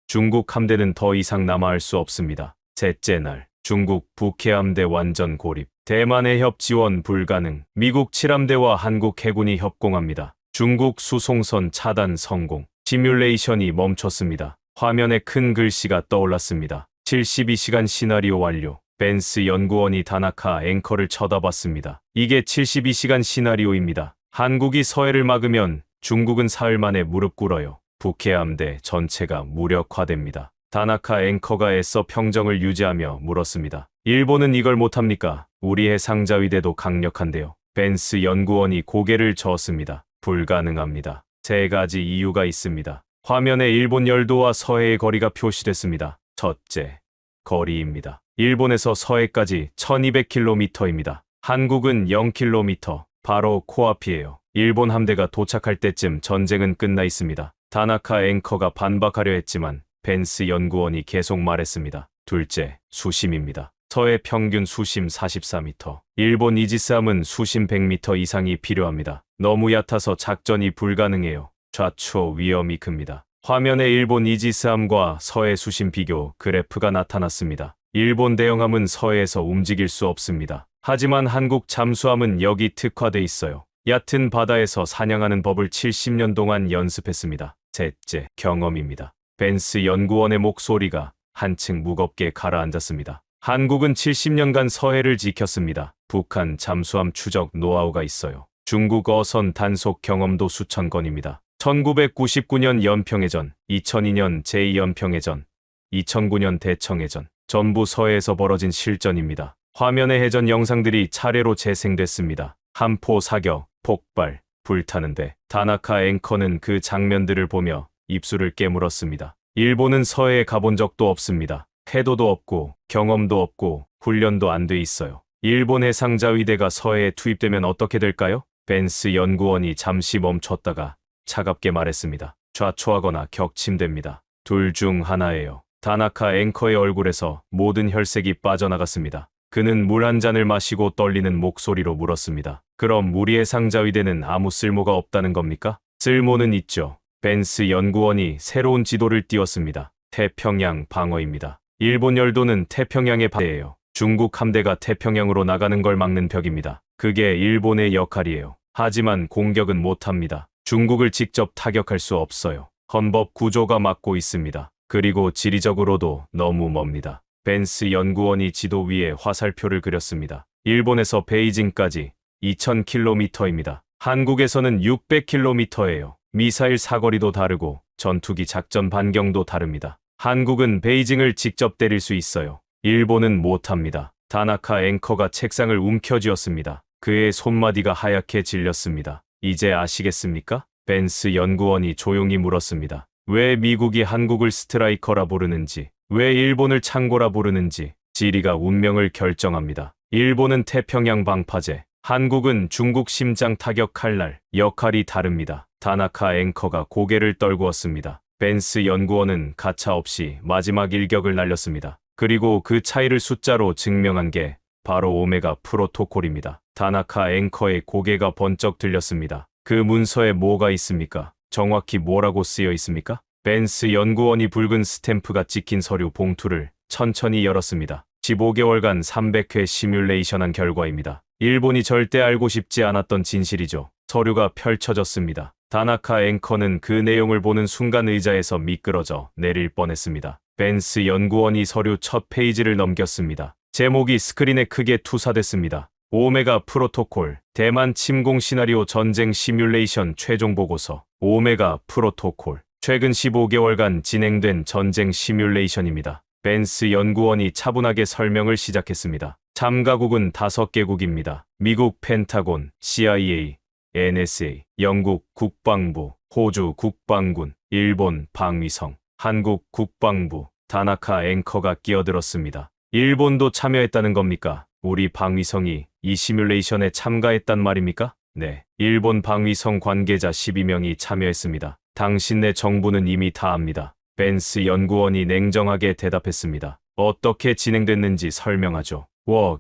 중국 함대는 더 이상 남아할 수 없습니다. 셋째 날, 중국 북해함대 완전 고립. 대만 해협 지원 불가능. 미국 칠함대와 한국 해군이 협공합니다. 중국 수송선 차단 성공. 시뮬레이션이 멈췄습니다. 화면에 큰 글씨가 떠올랐습니다. 72시간 시나리오 완료. 벤스 연구원이 다나카 앵커를 쳐다봤습니다. 이게 72시간 시나리오입니다. 한국이 서해를 막으면 중국은 사흘 만에 무릎 꿇어요. 북해함대 전체가 무력화됩니다. 다나카 앵커가 애써 평정을 유지하며 물었습니다. 일본은 이걸 못합니까? 우리 해상자위대도 강력한데요. 벤스 연구원이 고개를 저었습니다. 불가능합니다. 3가지 이유가 있습니다. 화면에 일본 열도와 서해의 거리가 표시됐습니다. 첫째, 거리입니다. 일본에서 서해까지 1200km입니다. 한국은 0km, 바로 코앞이에요. 일본 함대가 도착할 때쯤 전쟁은 끝나 있습니다. 다나카 앵커가 반박하려 했지만 벤스 연구원이 계속 말했습니다. 둘째, 수심입니다. 서해 평균 수심 44m. 일본 이지스함은 수심 100m 이상이 필요합니다. 너무 얕아서 작전이 불가능해요. 좌초 위험이 큽니다. 화면에 일본 이지스함과 서해 수심 비교 그래프가 나타났습니다. 일본 대형함은 서해에서 움직일 수 없습니다. 하지만 한국 잠수함은 여기 특화돼 있어요. 얕은 바다에서 사냥하는 법을 70년 동안 연습했습니다. 셋째, 경험입니다. 벤스 연구원의 목소리가 한층 무겁게 가라앉았습니다. 한국은 70년간 서해를 지켰습니다. 북한 잠수함 추적 노하우가 있어요. 중국 어선 단속 경험도 수천 건입니다. 1999년 연평해전, 2002년 제2연평해전, 2009년 대청해전, 전부 서해에서 벌어진 실전입니다. 화면의 해전 영상들이 차례로 재생됐습니다. 함포 사격, 폭발, 불타는데 다나카 앵커는 그 장면들을 보며 입술을 깨물었습니다. 일본은 서해에 가본 적도 없습니다. 태도도 없고 경험도 없고 훈련도 안 돼 있어요. 일본 해상자위대가 서해에 투입되면 어떻게 될까요? 벤스 연구원이 잠시 멈췄다가 차갑게 말했습니다. 좌초하거나 격침됩니다. 둘 중 하나예요. 다나카 앵커의 얼굴에서 모든 혈색이 빠져나갔습니다. 그는 물 한 잔을 마시고 떨리는 목소리로 물었습니다. 그럼 우리 해상자위대는 아무 쓸모가 없다는 겁니까? 쓸모는 있죠. 벤스 연구원이 새로운 지도를 띄웠습니다. 태평양 방어입니다. 일본 열도는 태평양의 바다예요. 중국 함대가 태평양으로 나가는 걸 막는 벽입니다. 그게 일본의 역할이에요. 하지만 공격은 못합니다. 중국을 직접 타격할 수 없어요. 헌법 구조가 막고 있습니다. 그리고 지리적으로도 너무 멉니다. 벤스 연구원이 지도 위에 화살표를 그렸습니다. 일본에서 베이징까지 2000km입니다. 한국에서는 600km예요. 미사일 사거리도 다르고 전투기 작전 반경도 다릅니다. 한국은 베이징을 직접 때릴 수 있어요. 일본은 못합니다. 다나카 앵커가 책상을 움켜쥐었습니다. 그의 손마디가 하얗게 질렸습니다. 이제 아시겠습니까? 벤스 연구원이 조용히 물었습니다. 왜 미국이 한국을 스트라이커라 부르는지, 왜 일본을 창고라 부르는지. 지리가 운명을 결정합니다. 일본은 태평양 방파제, 한국은 중국 심장 타격 칼날. 역할이 다릅니다. 다나카 앵커가 고개를 떨구었습니다. 벤스 연구원은 가차없이 마지막 일격을 날렸습니다. 그리고 그 차이를 숫자로 증명한 게 바로 오메가 프로토콜입니다. 다나카 앵커의 고개가 번쩍 들렸습니다. 그 문서에 뭐가 있습니까? 정확히 뭐라고 쓰여 있습니까? 벤스 연구원이 붉은 스탬프가 찍힌 서류 봉투를 천천히 열었습니다. 15개월간 300회 시뮬레이션한 결과입니다. 일본이 절대 알고 싶지 않았던 진실이죠. 서류가 펼쳐졌습니다. 다나카 앵커는 그 내용을 보는 순간 의자에서 미끄러져 내릴 뻔했습니다. 벤스 연구원이 서류 첫 페이지를 넘겼습니다. 제목이 스크린에 크게 투사됐습니다. 오메가 프로토콜, 대만 침공 시나리오 전쟁 시뮬레이션 최종 보고서. 오메가 프로토콜, 최근 15개월간 진행된 전쟁 시뮬레이션입니다. 벤스 연구원이 차분하게 설명을 시작했습니다. 참가국은 5개국입니다. 미국 펜타곤, CIA, NSA, 영국 국방부, 호주 국방군, 일본 방위성, 한국 국방부. 다나카 앵커가 끼어들었습니다. 일본도 참여했다는 겁니까? 우리 방위성이 이 시뮬레이션에 참가했단 말입니까? 네, 일본 방위성 관계자 12명이 참여했습니다. 당신네 정부는 이미 다 압니다. 벤스 연구원이 냉정하게 대답했습니다. 어떻게 진행됐는지 설명하죠.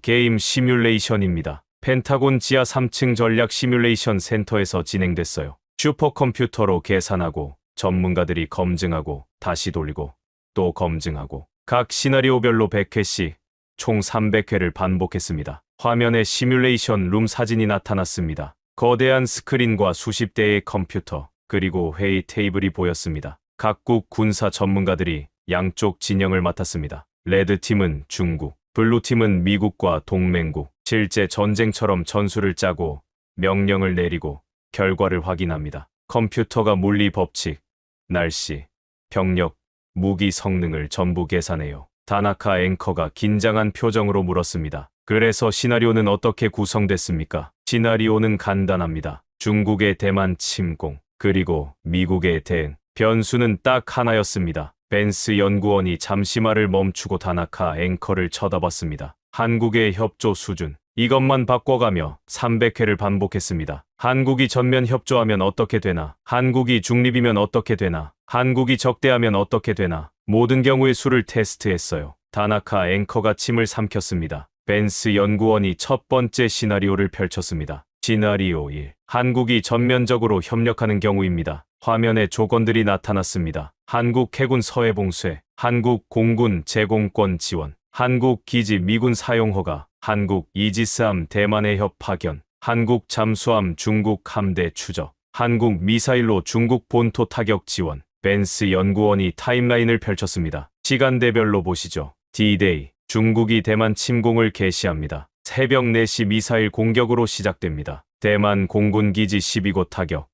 게임 시뮬레이션입니다. 펜타곤 지하 3층 전략 시뮬레이션 센터에서 진행됐어요. 슈퍼컴퓨터로 계산하고 전문가들이 검증하고 다시 돌리고 또 검증하고 각 시나리오별로 100회씩 총 300회를 반복했습니다. 화면에 시뮬레이션 룸 사진이 나타났습니다. 거대한 스크린과 수십 대의 컴퓨터, 그리고 회의 테이블이 보였습니다. 각국 군사 전문가들이 양쪽 진영을 맡았습니다. 레드팀은 중국, 블루팀은 미국과 동맹국. 실제 전쟁처럼 전술을 짜고 명령을 내리고 결과를 확인합니다. 컴퓨터가 물리 법칙, 날씨, 병력, 무기 성능을 전부 계산해요. 다나카 앵커가 긴장한 표정으로 물었습니다. 그래서 시나리오는 어떻게 구성됐습니까? 시나리오는 간단합니다. 중국의 대만 침공, 그리고 미국의 대응. 변수는 딱 하나였습니다. 벤스 연구원이 잠시 말을 멈추고 다나카 앵커를 쳐다봤습니다. 한국의 협조 수준. 이것만 바꿔가며 300회를 반복했습니다. 한국이 전면 협조하면 어떻게 되나? 한국이 중립이면 어떻게 되나? 한국이 적대하면 어떻게 되나? 모든 경우의 수를 테스트했어요. 다나카 앵커가 침을 삼켰습니다. 벤스 연구원이 첫 번째 시나리오를 펼쳤습니다. 시나리오 1. 한국이 전면적으로 협력하는 경우입니다. 화면에 조건들이 나타났습니다. 한국 해군 서해 봉쇄, 한국 공군 제공권 지원, 한국 기지 미군 사용 허가, 한국 이지스함 대만 해협 파견, 한국 잠수함 중국 함대 추적, 한국 미사일로 중국 본토 타격 지원, 벤스 연구원이 타임라인을 펼쳤습니다. 시간대별로 보시죠. D-Day, 중국이 대만 침공을 개시합니다. 새벽 4시 미사일 공격으로 시작됩니다. 대만 공군 기지 12곳 타격.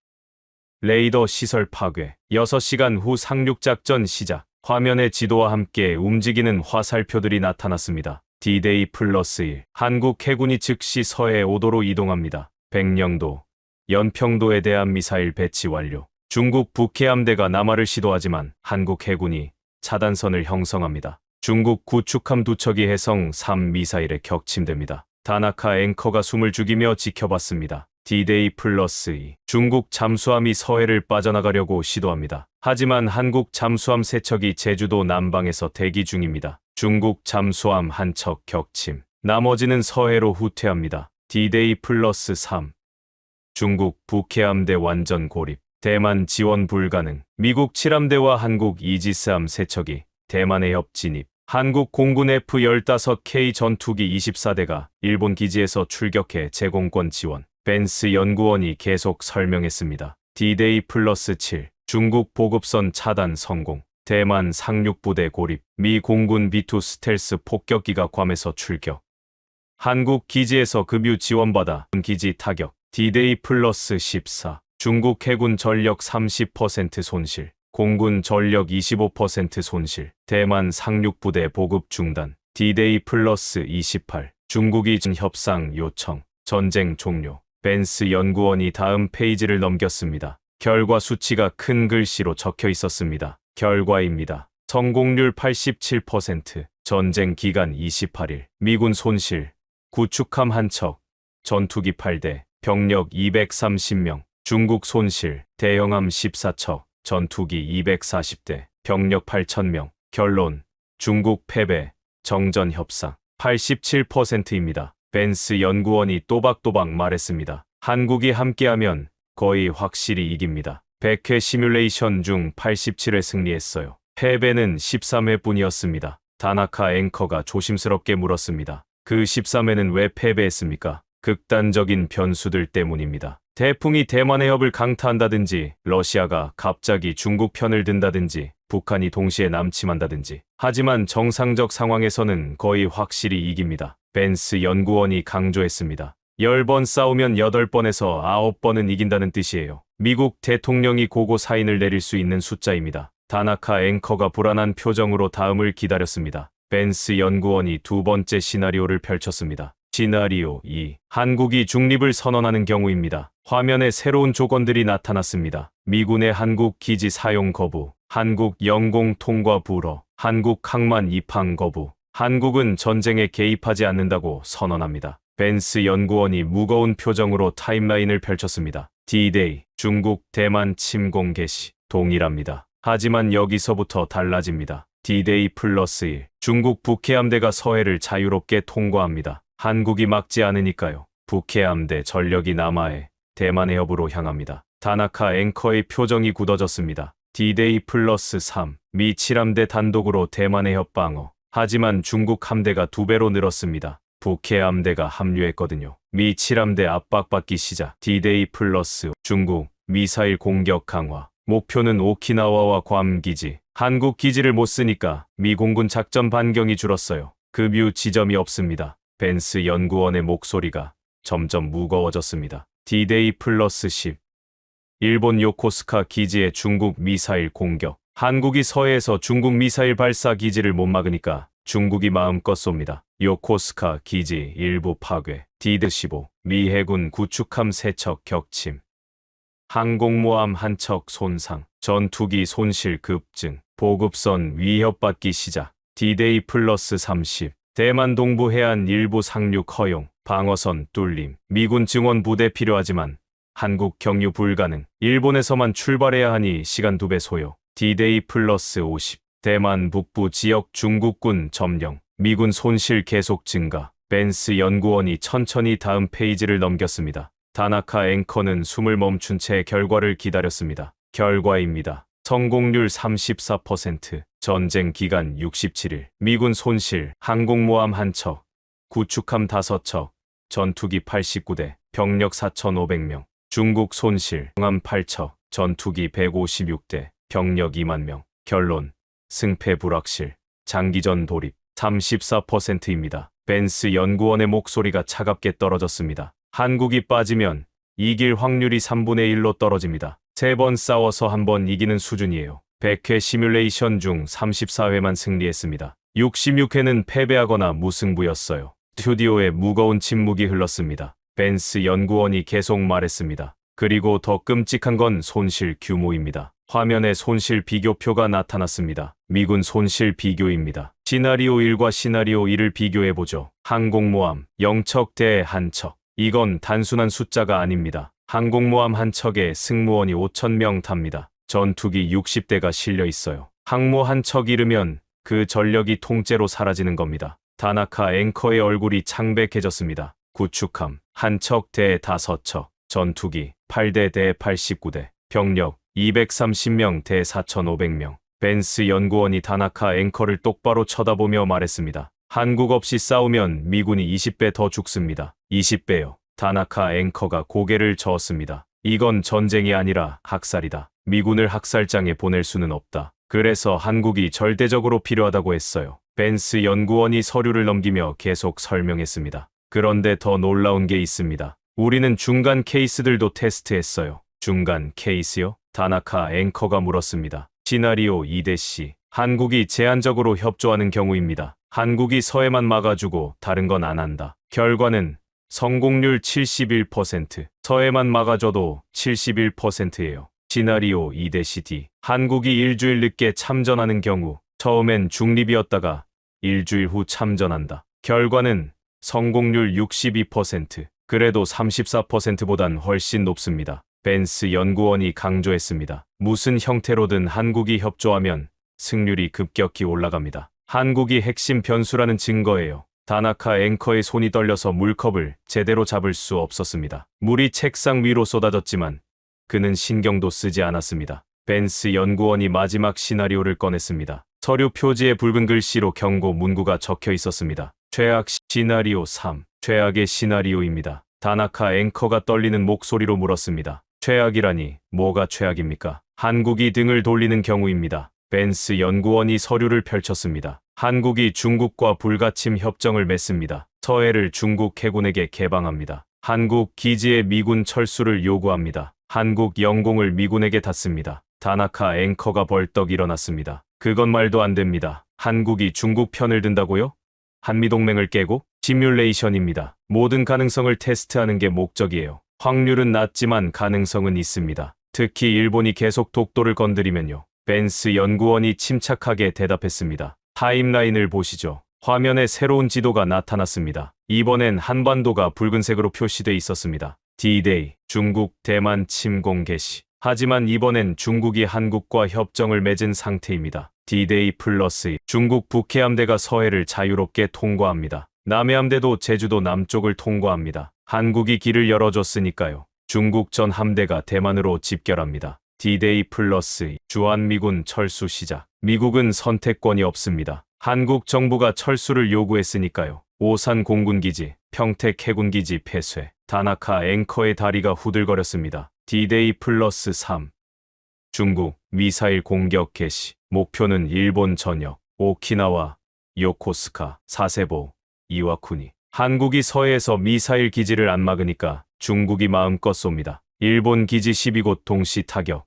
레이더 시설 파괴. 6시간 후 상륙작전 시작. 화면의 지도와 함께 움직이는 화살표들이 나타났습니다. D-Day +1. 한국 해군이 즉시 서해 5도로 이동합니다. 백령도, 연평도에 대한 미사일 배치 완료. 중국 북해함대가 남하를 시도하지만 한국 해군이 차단선을 형성합니다. 중국 구축함 2척이 해성 3 미사일에 격침됩니다. 다나카 앵커가 숨을 죽이며 지켜봤습니다. D-Day +2. 중국 잠수함이 서해를 빠져나가려고 시도합니다. 하지만 한국 잠수함 3척이 제주도 남방에서 대기 중입니다. 중국 잠수함 1척 격침. 나머지는 서해로 후퇴합니다. D-Day +3. 중국 북해함대 완전 고립. 대만 지원 불가능. 미국 7함대와 한국 이지스함 3척이 대만에 협 진입. 한국 공군 F-15K 전투기 24대가 일본 기지에서 출격해 제공권 지원. 벤스 연구원이 계속 설명했습니다. D-Day +7. 중국 보급선 차단 성공. 대만 상륙부대 고립. 미 공군 B-2 스텔스 폭격기가 괌에서 출격. 한국 기지에서 급유 지원받아 기지 타격. D-Day +14. 중국 해군 전력 30% 손실. 공군 전력 25% 손실. 대만 상륙부대 보급 중단. D-Day +28. 중국이 협상 요청. 전쟁 종료. 벤스 연구원이 다음 페이지를 넘겼습니다. 결과 수치가 큰 글씨로 적혀 있었습니다. 결과입니다. 성공률 87%. 전쟁 기간 28일. 미군 손실. 구축함 1척. 전투기 8대. 병력 230명. 중국 손실. 대형함 14척. 전투기 240대, 병력 8,000명. 결론. 중국 패배. 정전 협상. 87%입니다. 벤스 연구원이 또박또박 말했습니다. 한국이 함께하면 거의 확실히 이깁니다. 100회 시뮬레이션 중 87회 승리했어요. 패배는 13회뿐이었습니다. 다나카 앵커가 조심스럽게 물었습니다. 그 13회는 왜 패배했습니까? 극단적인 변수들 때문입니다. 태풍이 대만의 협을 강타한다든지, 러시아가 갑자기 중국 편을 든다든지, 북한이 동시에 남침한다든지. 하지만 정상적 상황에서는 거의 확실히 이깁니다. 벤스 연구원이 강조했습니다. 10번 싸우면 8번에서 9번은 이긴다는 뜻이에요. 미국 대통령이 고고 사인을 내릴 수 있는 숫자입니다. 다나카 앵커가 불안한 표정으로 다음을 기다렸습니다. 벤스 연구원이 두 번째 시나리오를 펼쳤습니다. 시나리오 2. 한국이 중립을 선언하는 경우입니다. 화면에 새로운 조건들이 나타났습니다. 미군의 한국 기지 사용 거부, 한국 영공 통과 불허, 한국 항만 입항 거부. 한국은 전쟁에 개입하지 않는다고 선언합니다. 벤스 연구원이 무거운 표정으로 타임라인을 펼쳤습니다. D-Day, 중국 대만 침공 개시. 동일합니다. 하지만 여기서부터 달라집니다. D-Day +1. 중국 북해함대가 서해를 자유롭게 통과합니다. 한국이 막지 않으니까요. 북해함대 전력이 남하해 대만의 협으로 향합니다. 다나카 앵커의 표정이 굳어졌습니다. D-Day +3. 미 7함대 단독으로 대만의 협 방어. 하지만 중국 함대가 2배로 늘었습니다. 북해함대가 합류했거든요. 미 7함대 압박받기 시작. D-Day +5. 중국 미사일 공격 강화. 목표는 오키나와와 괌 기지. 한국 기지를 못 쓰니까 미 공군 작전 반경이 줄었어요. 급유 지점이 없습니다. 벤스 연구원의 목소리가 점점 무거워졌습니다. D-Day +10. 일본 요코스카 기지의 중국 미사일 공격. 한국이 서해에서 중국 미사일 발사 기지를 못 막으니까 중국이 마음껏 쏩니다. 요코스카 기지 일부 파괴. D-15. 미 해군 구축함 3척 격침. 항공모함 1척 손상. 전투기 손실 급증. 보급선 위협받기 시작. D-Day +30. 대만 동부 해안 일부 상륙 허용. 방어선 뚫림. 미군 증원 부대 필요하지만 한국 경유 불가능. 일본에서만 출발해야 하니 시간 2배 소요. D-Day +50. 대만 북부 지역 중국군 점령. 미군 손실 계속 증가. 벤스 연구원이 천천히 다음 페이지를 넘겼습니다. 다나카 앵커는 숨을 멈춘 채 결과를 기다렸습니다. 결과입니다. 성공률 34%, 전쟁 기간 67일, 미군 손실, 항공모함 1척, 구축함 5척, 전투기 89대, 병력 4,500명. 중국 손실, 항함 8척, 전투기 156대, 병력 2만 명. 결론, 승패 불확실, 장기전 돌입 34%입니다. 벤스 연구원의 목소리가 차갑게 떨어졌습니다. 한국이 빠지면 이길 확률이 3분의 1로 떨어집니다. 3번 싸워서 한 번 이기는 수준이에요. 100회 시뮬레이션 중 34회만 승리했습니다. 66회는 패배하거나 무승부였어요. 스튜디오에 무거운 침묵이 흘렀습니다. 벤스 연구원이 계속 말했습니다. 그리고 더 끔찍한 건 손실 규모입니다. 화면에 손실 비교표가 나타났습니다. 미군 손실 비교입니다. 시나리오 1과 시나리오 2를 비교해보죠. 항공모함 0척 대 1척. 이건 단순한 숫자가 아닙니다. 항공모함 한 척에 승무원이 5,000명 탑니다. 전투기 60대가 실려 있어요. 항모 한 척 잃으면 그 전력이 통째로 사라지는 겁니다. 다나카 앵커의 얼굴이 창백해졌습니다. 구축함 한 척 대 5척. 전투기 8대 대 89대. 병력 230명 대 4,500명. 벤스 연구원이 다나카 앵커를 똑바로 쳐다보며 말했습니다. 한국 없이 싸우면 미군이 20배 더 죽습니다. 20배요. 다나카 앵커가 고개를 저었습니다. 이건 전쟁이 아니라 학살이다. 미군을 학살장에 보낼 수는 없다. 그래서 한국이 절대적으로 필요하다고 했어요. 벤스 연구원이 서류를 넘기며 계속 설명했습니다. 그런데 더 놀라운 게 있습니다. 우리는 중간 케이스들도 테스트했어요. 중간 케이스요? 다나카 앵커가 물었습니다. 시나리오 2-C. 한국이 제한적으로 협조하는 경우입니다. 한국이 서해만 막아주고 다른 건 안 한다. 결과는 성공률 71%, 서해만 막아줘도 71%예요. 시나리오 2-D. 한국이 일주일 늦게 참전하는 경우, 처음엔 중립이었다가 일주일 후 참전한다. 결과는 성공률 62%, 그래도 34%보단 훨씬 높습니다. 벤스 연구원이 강조했습니다. 무슨 형태로든 한국이 협조하면 승률이 급격히 올라갑니다. 한국이 핵심 변수라는 증거예요. 다나카 앵커의 손이 떨려서 물컵을 제대로 잡을 수 없었습니다. 물이 책상 위로 쏟아졌지만 그는 신경도 쓰지 않았습니다. 벤스 연구원이 마지막 시나리오를 꺼냈습니다. 서류 표지에 붉은 글씨로 경고 문구가 적혀 있었습니다. 최악 시나리오 3. 최악의 시나리오입니다. 다나카 앵커가 떨리는 목소리로 물었습니다. 최악이라니 뭐가 최악입니까? 한국이 등을 돌리는 경우입니다. 벤스 연구원이 서류를 펼쳤습니다. 한국이 중국과 불가침 협정을 맺습니다. 서해를 중국 해군에게 개방합니다. 한국 기지의 미군 철수를 요구합니다. 한국 영공을 미군에게 닫습니다. 다나카 앵커가 벌떡 일어났습니다. 그건 말도 안 됩니다. 한국이 중국 편을 든다고요? 한미동맹을 깨고? 시뮬레이션입니다. 모든 가능성을 테스트하는 게 목적이에요. 확률은 낮지만 가능성은 있습니다. 특히 일본이 계속 독도를 건드리면요. 벤스 연구원이 침착하게 대답했습니다. 타임라인을 보시죠. 화면에 새로운 지도가 나타났습니다. 이번엔 한반도가 붉은색으로 표시돼 있었습니다. D-Day, 중국, 대만 침공 개시. 하지만 이번엔 중국이 한국과 협정을 맺은 상태입니다. D-Day 플러스 중국 북해함대가 서해를 자유롭게 통과합니다. 남해함대도 제주도 남쪽을 통과합니다. 한국이 길을 열어줬으니까요. 중국 전 함대가 대만으로 집결합니다. D-Day 플러스 주한미군 철수 시작. 미국은 선택권이 없습니다. 한국 정부가 철수를 요구했으니까요. 오산 공군기지, 평택 해군기지 폐쇄. 다나카 앵커의 다리가 후들거렸습니다. D-Day 플러스 3. 중국 미사일 공격 개시. 목표는 일본 전역, 오키나와, 요코스카, 사세보, 이와쿠니. 한국이 서해에서 미사일 기지를 안 막으니까 중국이 마음껏 쏩니다. 일본 기지 12곳 동시 타격.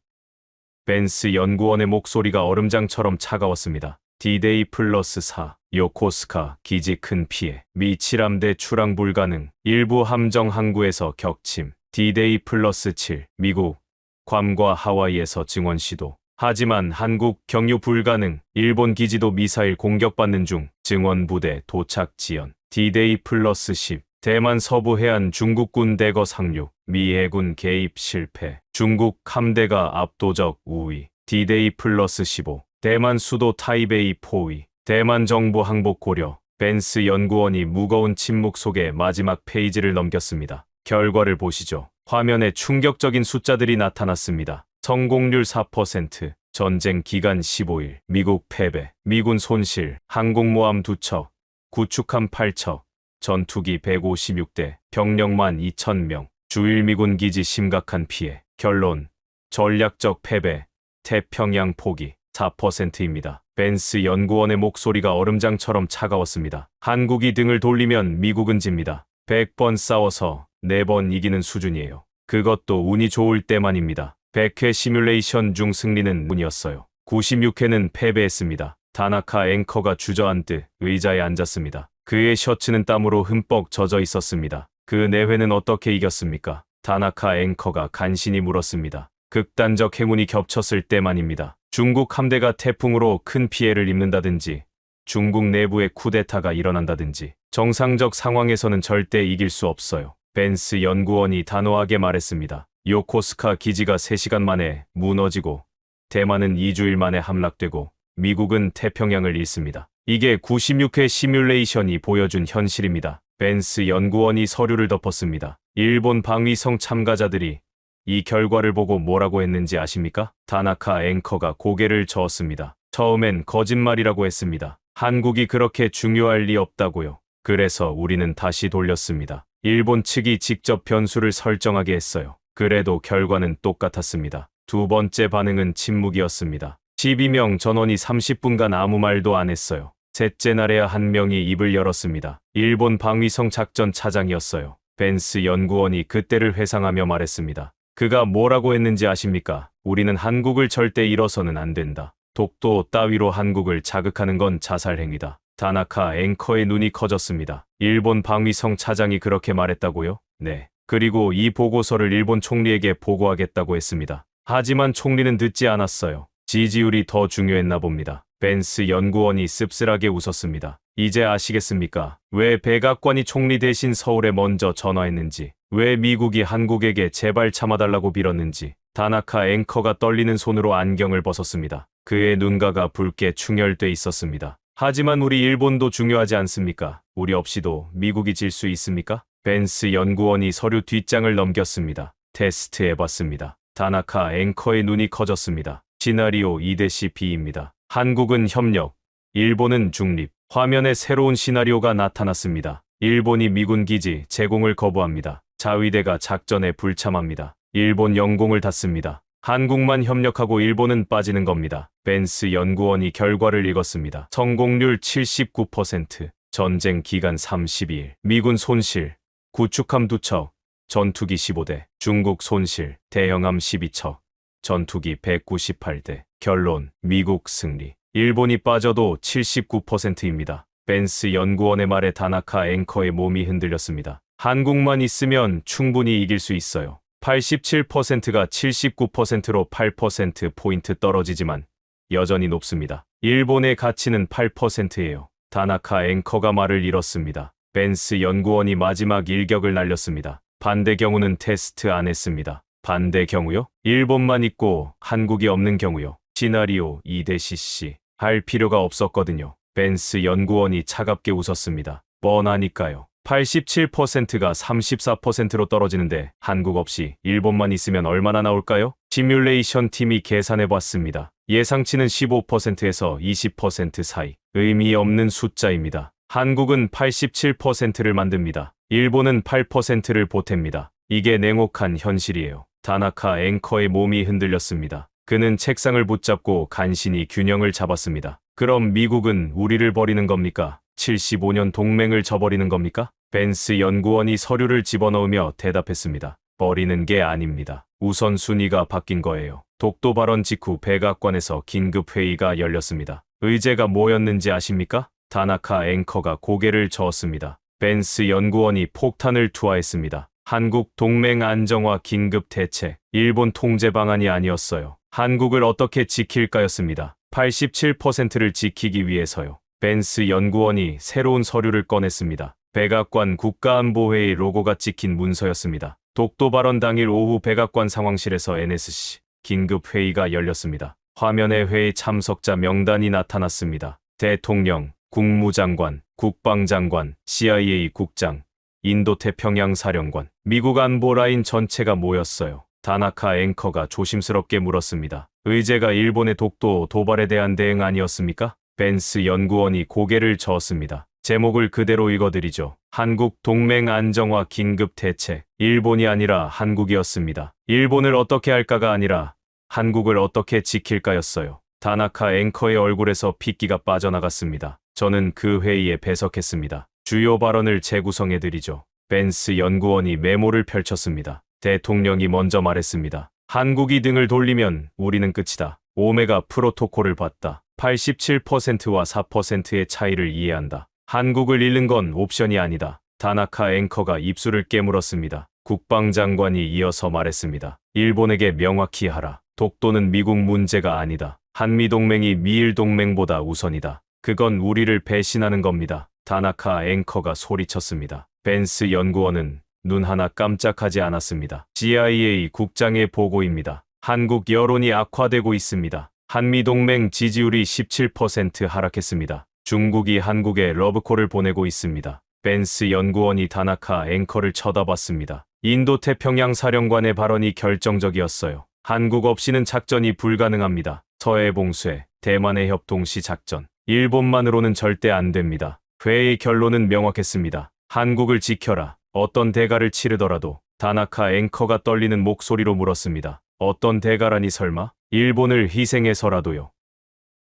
벤스 연구원의 목소리가 얼음장처럼 차가웠습니다. D-Day 플러스 4. 요코스카 기지 큰 피해. 미 7함대 출항 불가능. 일부 함정 항구에서 격침. D-Day 플러스 7. 미국 괌과 하와이에서 증원 시도. 하지만 한국 경유 불가능. 일본 기지도 미사일 공격받는 중. 증원 부대 도착 지연. D-Day 플러스 10. 대만 서부 해안 중국군 대거 상륙. 미 해군 개입 실패. 중국 함대가 압도적 우위. D-Day 플러스 15. 대만 수도 타이베이 포위. 대만 정부 항복 고려. 벤스 연구원이 무거운 침묵 속에 마지막 페이지를 넘겼습니다. 결과를 보시죠. 화면에 충격적인 숫자들이 나타났습니다. 성공률 4%, 전쟁 기간 15일, 미국 패배, 미군 손실, 항공모함 2척, 구축함 8척, 전투기 156대, 병력 12,000명, 주일 미군 기지 심각한 피해. 결론. 전략적 패배. 태평양 포기. 4%입니다. 벤스 연구원의 목소리가 얼음장처럼 차가웠습니다. 한국이 등을 돌리면 미국은 집니다. 100번 싸워서 4번 이기는 수준이에요. 그것도 운이 좋을 때만입니다. 100회 시뮬레이션 중 승리는 운이었어요. 96회는 패배했습니다. 다나카 앵커가 주저앉듯 의자에 앉았습니다. 그의 셔츠는 땀으로 흠뻑 젖어 있었습니다. 그 4회는 어떻게 이겼습니까? 다나카 앵커가 간신히 물었습니다. 극단적 행운이 겹쳤을 때만입니다. 중국 함대가 태풍으로 큰 피해를 입는다든지, 중국 내부에 쿠데타가 일어난다든지, 정상적 상황에서는 절대 이길 수 없어요. 벤스 연구원이 단호하게 말했습니다. 요코스카 기지가 3시간 만에 무너지고, 대만은 2주일 만에 함락되고, 미국은 태평양을 잃습니다. 이게 96회 시뮬레이션이 보여준 현실입니다. 벤스 연구원이 서류를 덮었습니다. 일본 방위성 참가자들이 이 결과를 보고 뭐라고 했는지 아십니까? 다나카 앵커가 고개를 저었습니다. 처음엔 거짓말이라고 했습니다. 한국이 그렇게 중요할 리 없다고요. 그래서 우리는 다시 돌렸습니다. 일본 측이 직접 변수를 설정하게 했어요. 그래도 결과는 똑같았습니다. 두 번째 반응은 침묵이었습니다. 12명 전원이 30분간 아무 말도 안 했어요. 셋째 날에야 한 명이 입을 열었습니다. 일본 방위성 작전 차장이었어요. 벤스 연구원이 그때를 회상하며 말했습니다. 그가 뭐라고 했는지 아십니까? 우리는 한국을 절대 잃어서는 안 된다. 독도 따위로 한국을 자극하는 건 자살행위다. 다나카 앵커의 눈이 커졌습니다. 일본 방위성 차장이 그렇게 말했다고요? 네. 그리고 이 보고서를 일본 총리에게 보고하겠다고 했습니다. 하지만 총리는 듣지 않았어요. 지지율이 더 중요했나 봅니다. 벤스 연구원이 씁쓸하게 웃었습니다. 이제 아시겠습니까? 왜 백악관이 총리 대신 서울에 먼저 전화했는지, 왜 미국이 한국에게 제발 참아달라고 빌었는지. 다나카 앵커가 떨리는 손으로 안경을 벗었습니다. 그의 눈가가 붉게 충혈돼 있었습니다. 하지만 우리 일본도 중요하지 않습니까? 우리 없이도 미국이 질 수 있습니까? 벤스 연구원이 서류 뒷장을 넘겼습니다. 테스트해봤습니다. 다나카 앵커의 눈이 커졌습니다. 시나리오 2-B입니다. 한국은 협력, 일본은 중립. 화면에 새로운 시나리오가 나타났습니다. 일본이 미군 기지 제공을 거부합니다. 자위대가 작전에 불참합니다. 일본 영공을 닫습니다. 한국만 협력하고 일본은 빠지는 겁니다. 벤스 연구원이 결과를 읽었습니다. 성공률 79%, 전쟁 기간 32일, 미군 손실, 구축함 2척, 전투기 15대, 중국 손실, 대형함 12척, 전투기 198대. 결론, 미국 승리. 일본이 빠져도 79%입니다. 벤스 연구원의 말에 다나카 앵커의 몸이 흔들렸습니다. 한국만 있으면 충분히 이길 수 있어요. 87%가 79%로 8%포인트 떨어지지만 여전히 높습니다. 일본의 가치는 8%예요. 다나카 앵커가 말을 잃었습니다. 벤스 연구원이 마지막 일격을 날렸습니다. 반대 경우는 테스트 안 했습니다. 반대 경우요? 일본만 있고 한국이 없는 경우요. 시나리오 2-C. 할 필요가 없었거든요. 벤스 연구원이 차갑게 웃었습니다. 뻔하니까요. 87%가 34%로 떨어지는데 한국 없이 일본만 있으면 얼마나 나올까요? 시뮬레이션 팀이 계산해봤습니다. 예상치는 15%에서 20% 사이. 의미 없는 숫자입니다. 한국은 87%를 만듭니다. 일본은 8%를 보탭니다. 이게 냉혹한 현실이에요. 다나카 앵커의 몸이 흔들렸습니다. 그는 책상을 붙잡고 간신히 균형을 잡았습니다. 그럼 미국은 우리를 버리는 겁니까? 75년 동맹을 저버리는 겁니까? 벤스 연구원이 서류를 집어넣으며 대답했습니다. 버리는 게 아닙니다. 우선순위가 바뀐 거예요. 독도 발언 직후 백악관에서 긴급회의가 열렸습니다. 의제가 뭐였는지 아십니까? 다나카 앵커가 고개를 저었습니다. 벤스 연구원이 폭탄을 투하했습니다. 한국 동맹 안정화 긴급 대책, 일본 통제 방안이 아니었어요. 한국을 어떻게 지킬까였습니다. 87%를 지키기 위해서요. 벤스 연구원이 새로운 서류를 꺼냈습니다. 백악관 국가안보회의 로고가 찍힌 문서였습니다. 독도 발언 당일 오후 백악관 상황실에서 NSC 긴급회의가 열렸습니다. 화면에 회의 참석자 명단이 나타났습니다. 대통령, 국무장관, 국방장관, CIA 국장, 인도태평양 사령관, 미국 안보라인 전체가 모였어요. 다나카 앵커가 조심스럽게 물었습니다. 의제가 일본의 독도 도발에 대한 대응 아니었습니까? 벤스 연구원이 고개를 저었습니다. 제목을 그대로 읽어드리죠. 한국 동맹 안정화 긴급 대책. 일본이 아니라 한국이었습니다. 일본을 어떻게 할까가 아니라 한국을 어떻게 지킬까였어요. 다나카 앵커의 얼굴에서 핏기가 빠져나갔습니다. 저는 그 회의에 배석했습니다. 주요 발언을 재구성해드리죠. 벤스 연구원이 메모를 펼쳤습니다. 대통령이 먼저 말했습니다. 한국이 등을 돌리면 우리는 끝이다. 오메가 프로토콜을 봤다. 87%와 4%의 차이를 이해한다. 한국을 잃는 건 옵션이 아니다. 다나카 앵커가 입술을 깨물었습니다. 국방장관이 이어서 말했습니다. 일본에게 명확히 하라. 독도는 미국 문제가 아니다. 한미동맹이 미일동맹보다 우선이다. 그건 우리를 배신하는 겁니다. 다나카 앵커가 소리쳤습니다. 벤스 연구원은 눈 하나 깜짝하지 않았습니다. CIA 국장의 보고입니다. 한국 여론이 악화되고 있습니다. 한미동맹 지지율이 17% 하락했습니다. 중국이 한국에 러브콜을 보내고 있습니다. 벤스 연구원이 다나카 앵커를 쳐다봤습니다. 인도태평양 사령관의 발언이 결정적이었어요. 한국 없이는 작전이 불가능합니다. 서해 봉쇄, 대만의 협동시 작전. 일본만으로는 절대 안 됩니다. 회의 결론은 명확했습니다. 한국을 지켜라. 어떤 대가를 치르더라도. 다나카 앵커가 떨리는 목소리로 물었습니다. 어떤 대가라니 설마? 일본을 희생해서라도요.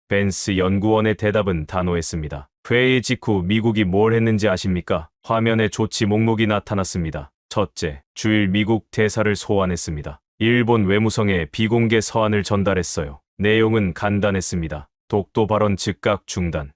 벤스 연구원의 대답은 단호했습니다. 회의 직후 미국이 뭘 했는지 아십니까? 화면에 조치 목록이 나타났습니다. 첫째, 주일 미국 대사를 소환했습니다. 일본 외무성에 비공개 서한을 전달했어요. 내용은 간단했습니다. 독도 발언 즉각 중단.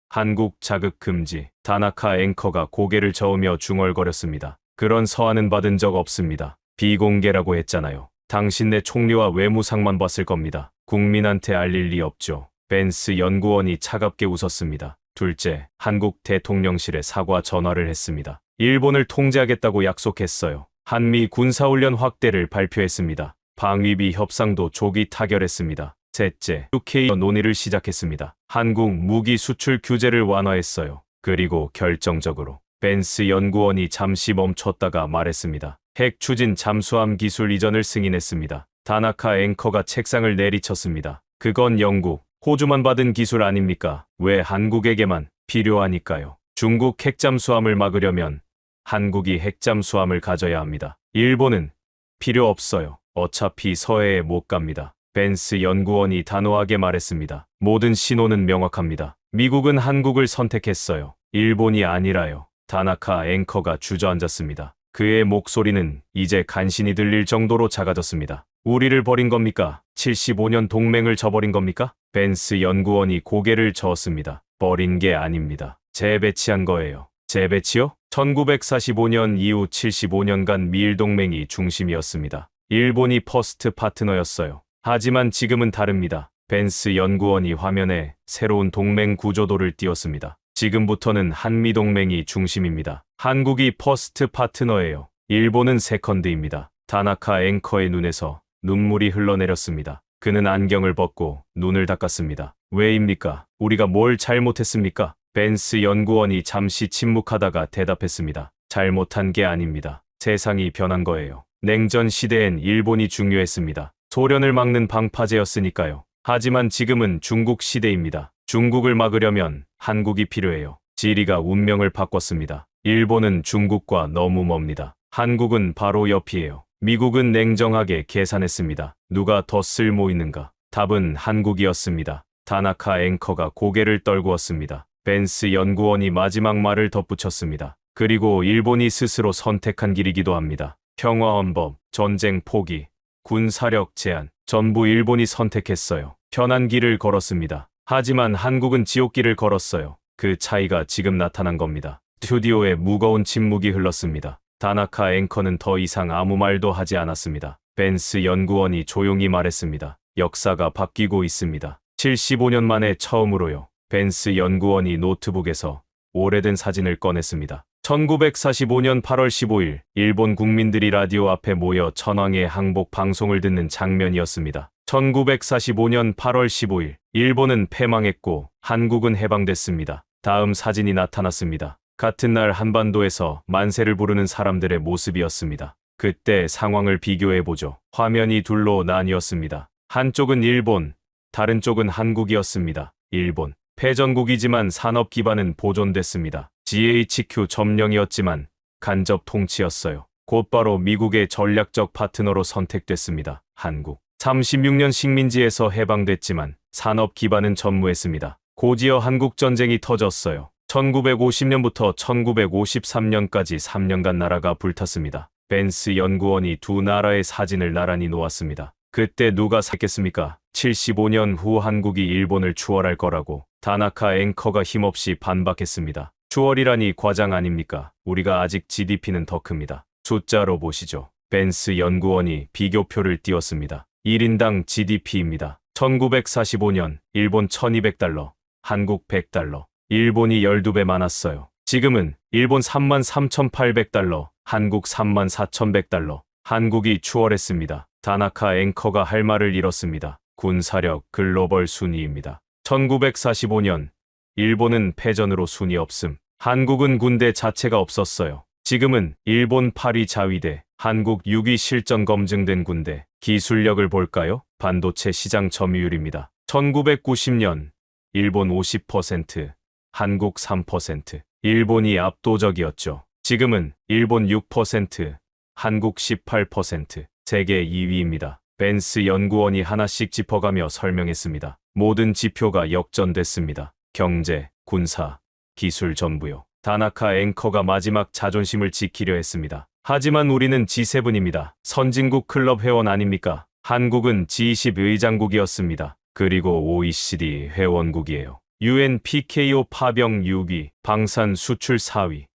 한국 자극 금지. 다나카 앵커가 고개를 저으며 중얼거렸습니다. 그런 서한은 받은 적 없습니다. 비공개라고 했잖아요. 당신네 총리와 외무상만 봤을 겁니다. 국민한테 알릴 리 없죠. 벤스 연구원이 차갑게 웃었습니다. 둘째, 한국 대통령실에 사과 전화를 했습니다. 일본을 통제하겠다고 약속했어요. 한미 군사훈련 확대를 발표했습니다. 방위비 협상도 조기 타결했습니다. 셋째, UK 논의를 시작했습니다. 한국 무기 수출 규제를 완화했어요. 그리고 결정적으로 벤스 연구원이 잠시 멈췄다가 말했습니다. 핵 추진 잠수함 기술 이전을 승인했습니다. 다나카 앵커가 책상을 내리쳤습니다. 그건 영국, 호주만 받은 기술 아닙니까? 왜 한국에게만? 필요하니까요. 중국 핵잠수함을 막으려면 한국이 핵잠수함을 가져야 합니다. 일본은 필요 없어요. 어차피 서해에 못 갑니다. 벤스 연구원이 단호하게 말했습니다. 모든 신호는 명확합니다. 미국은 한국을 선택했어요. 일본이 아니라요. 다나카 앵커가 주저앉았습니다. 그의 목소리는 이제 간신히 들릴 정도로 작아졌습니다. 우리를 버린 겁니까? 75년 동맹을 저버린 겁니까? 벤스 연구원이 고개를 저었습니다. 버린 게 아닙니다. 재배치한 거예요. 재배치요? 1945년 이후 75년간 미일동맹이 중심이었습니다. 일본이 퍼스트 파트너였어요. 하지만 지금은 다릅니다. 벤스 연구원이 화면에 새로운 동맹 구조도를 띄웠습니다. 지금부터는 한미동맹이 중심입니다. 한국이 퍼스트 파트너예요. 일본은 세컨드입니다. 다나카 앵커의 눈에서 눈물이 흘러내렸습니다. 그는 안경을 벗고 눈을 닦았습니다. 왜입니까? 우리가 뭘 잘못했습니까? 벤스 연구원이 잠시 침묵하다가 대답했습니다. 잘못한 게 아닙니다. 세상이 변한 거예요. 냉전 시대엔 일본이 중요했습니다. 소련을 막는 방파제였으니까요. 하지만 지금은 중국 시대입니다. 중국을 막으려면 한국이 필요해요. 지리가 운명을 바꿨습니다. 일본은 중국과 너무 멉니다. 한국은 바로 옆이에요. 미국은 냉정하게 계산했습니다. 누가 더 쓸모 있는가? 답은 한국이었습니다. 다나카 앵커가 고개를 떨구었습니다. 벤스 연구원이 마지막 말을 덧붙였습니다. 그리고 일본이 스스로 선택한 길이기도 합니다. 평화헌법, 전쟁 포기, 군사력 제한, 전부 일본이 선택했어요. 편한 길을 걸었습니다. 하지만 한국은 지옥길을 걸었어요. 그 차이가 지금 나타난 겁니다. 스튜디오에 무거운 침묵이 흘렀습니다. 다나카 앵커는 더 이상 아무 말도 하지 않았습니다. 벤스 연구원이 조용히 말했습니다. 역사가 바뀌고 있습니다. 75년 만에 처음으로요. 벤스 연구원이 노트북에서 오래된 사진을 꺼냈습니다. 1945년 8월 15일 일본 국민들이 라디오 앞에 모여 천황의 항복 방송을 듣는 장면이었습니다. 1945년 8월 15일 일본은 패망했고 한국은 해방됐습니다. 다음 사진이 나타났습니다. 같은 날 한반도에서 만세를 부르는 사람들의 모습이었습니다. 그때 상황을 비교해보죠. 화면이 둘로 나뉘었습니다. 한쪽은 일본, 다른 쪽은 한국이었습니다. 일본, 패전국이지만 산업 기반은 보존됐습니다. GHQ 점령이었지만 간접 통치였어요. 곧바로 미국의 전략적 파트너로 선택됐습니다. 한국. 36년 식민지에서 해방됐지만 산업 기반은 전무했습니다. 고지어 한국 전쟁이 터졌어요. 1950년부터 1953년까지 3년간 나라가 불탔습니다. 벤스 연구원이 두 나라의 사진을 나란히 놓았습니다. 그때 누가 샀겠습니까? 75년 후 한국이 일본을 추월할 거라고 다나카 앵커가 힘없이 반박했습니다. 추월이라니 과장 아닙니까? 우리가 아직 GDP는 더 큽니다. 숫자로 보시죠. 벤스 연구원이 비교표를 띄웠습니다. 1인당 GDP입니다. 1945년 일본 1200달러, 한국 100달러. 일본이 12배 많았어요. 지금은 일본 33,800달러, 한국 34,100달러. 한국이 추월했습니다. 다나카 앵커가 할 말을 잃었습니다. 군사력 글로벌 순위입니다. 1945년 일본은 패전으로 순위 없음. 한국은 군대 자체가 없었어요. 지금은 일본 8위 자위대, 한국 6위 실전 검증된 군대. 기술력을 볼까요? 반도체 시장 점유율입니다. 1990년 일본 50%, 한국 3%. 일본이 압도적이었죠. 지금은 일본 6%, 한국 18%. 세계 2위입니다. 벤스 연구원이 하나씩 짚어가며 설명했습니다. 모든 지표가 역전됐습니다. 경제, 군사, 기술 전부요. 다나카 앵커가 마지막 자존심을 지키려 했습니다. 하지만 우리는 G7입니다. 선진국 클럽 회원 아닙니까? 한국은 G20 의장국이었습니다. 그리고 OECD 회원국이에요. UN PKO 파병 6위, 방산 수출 4위.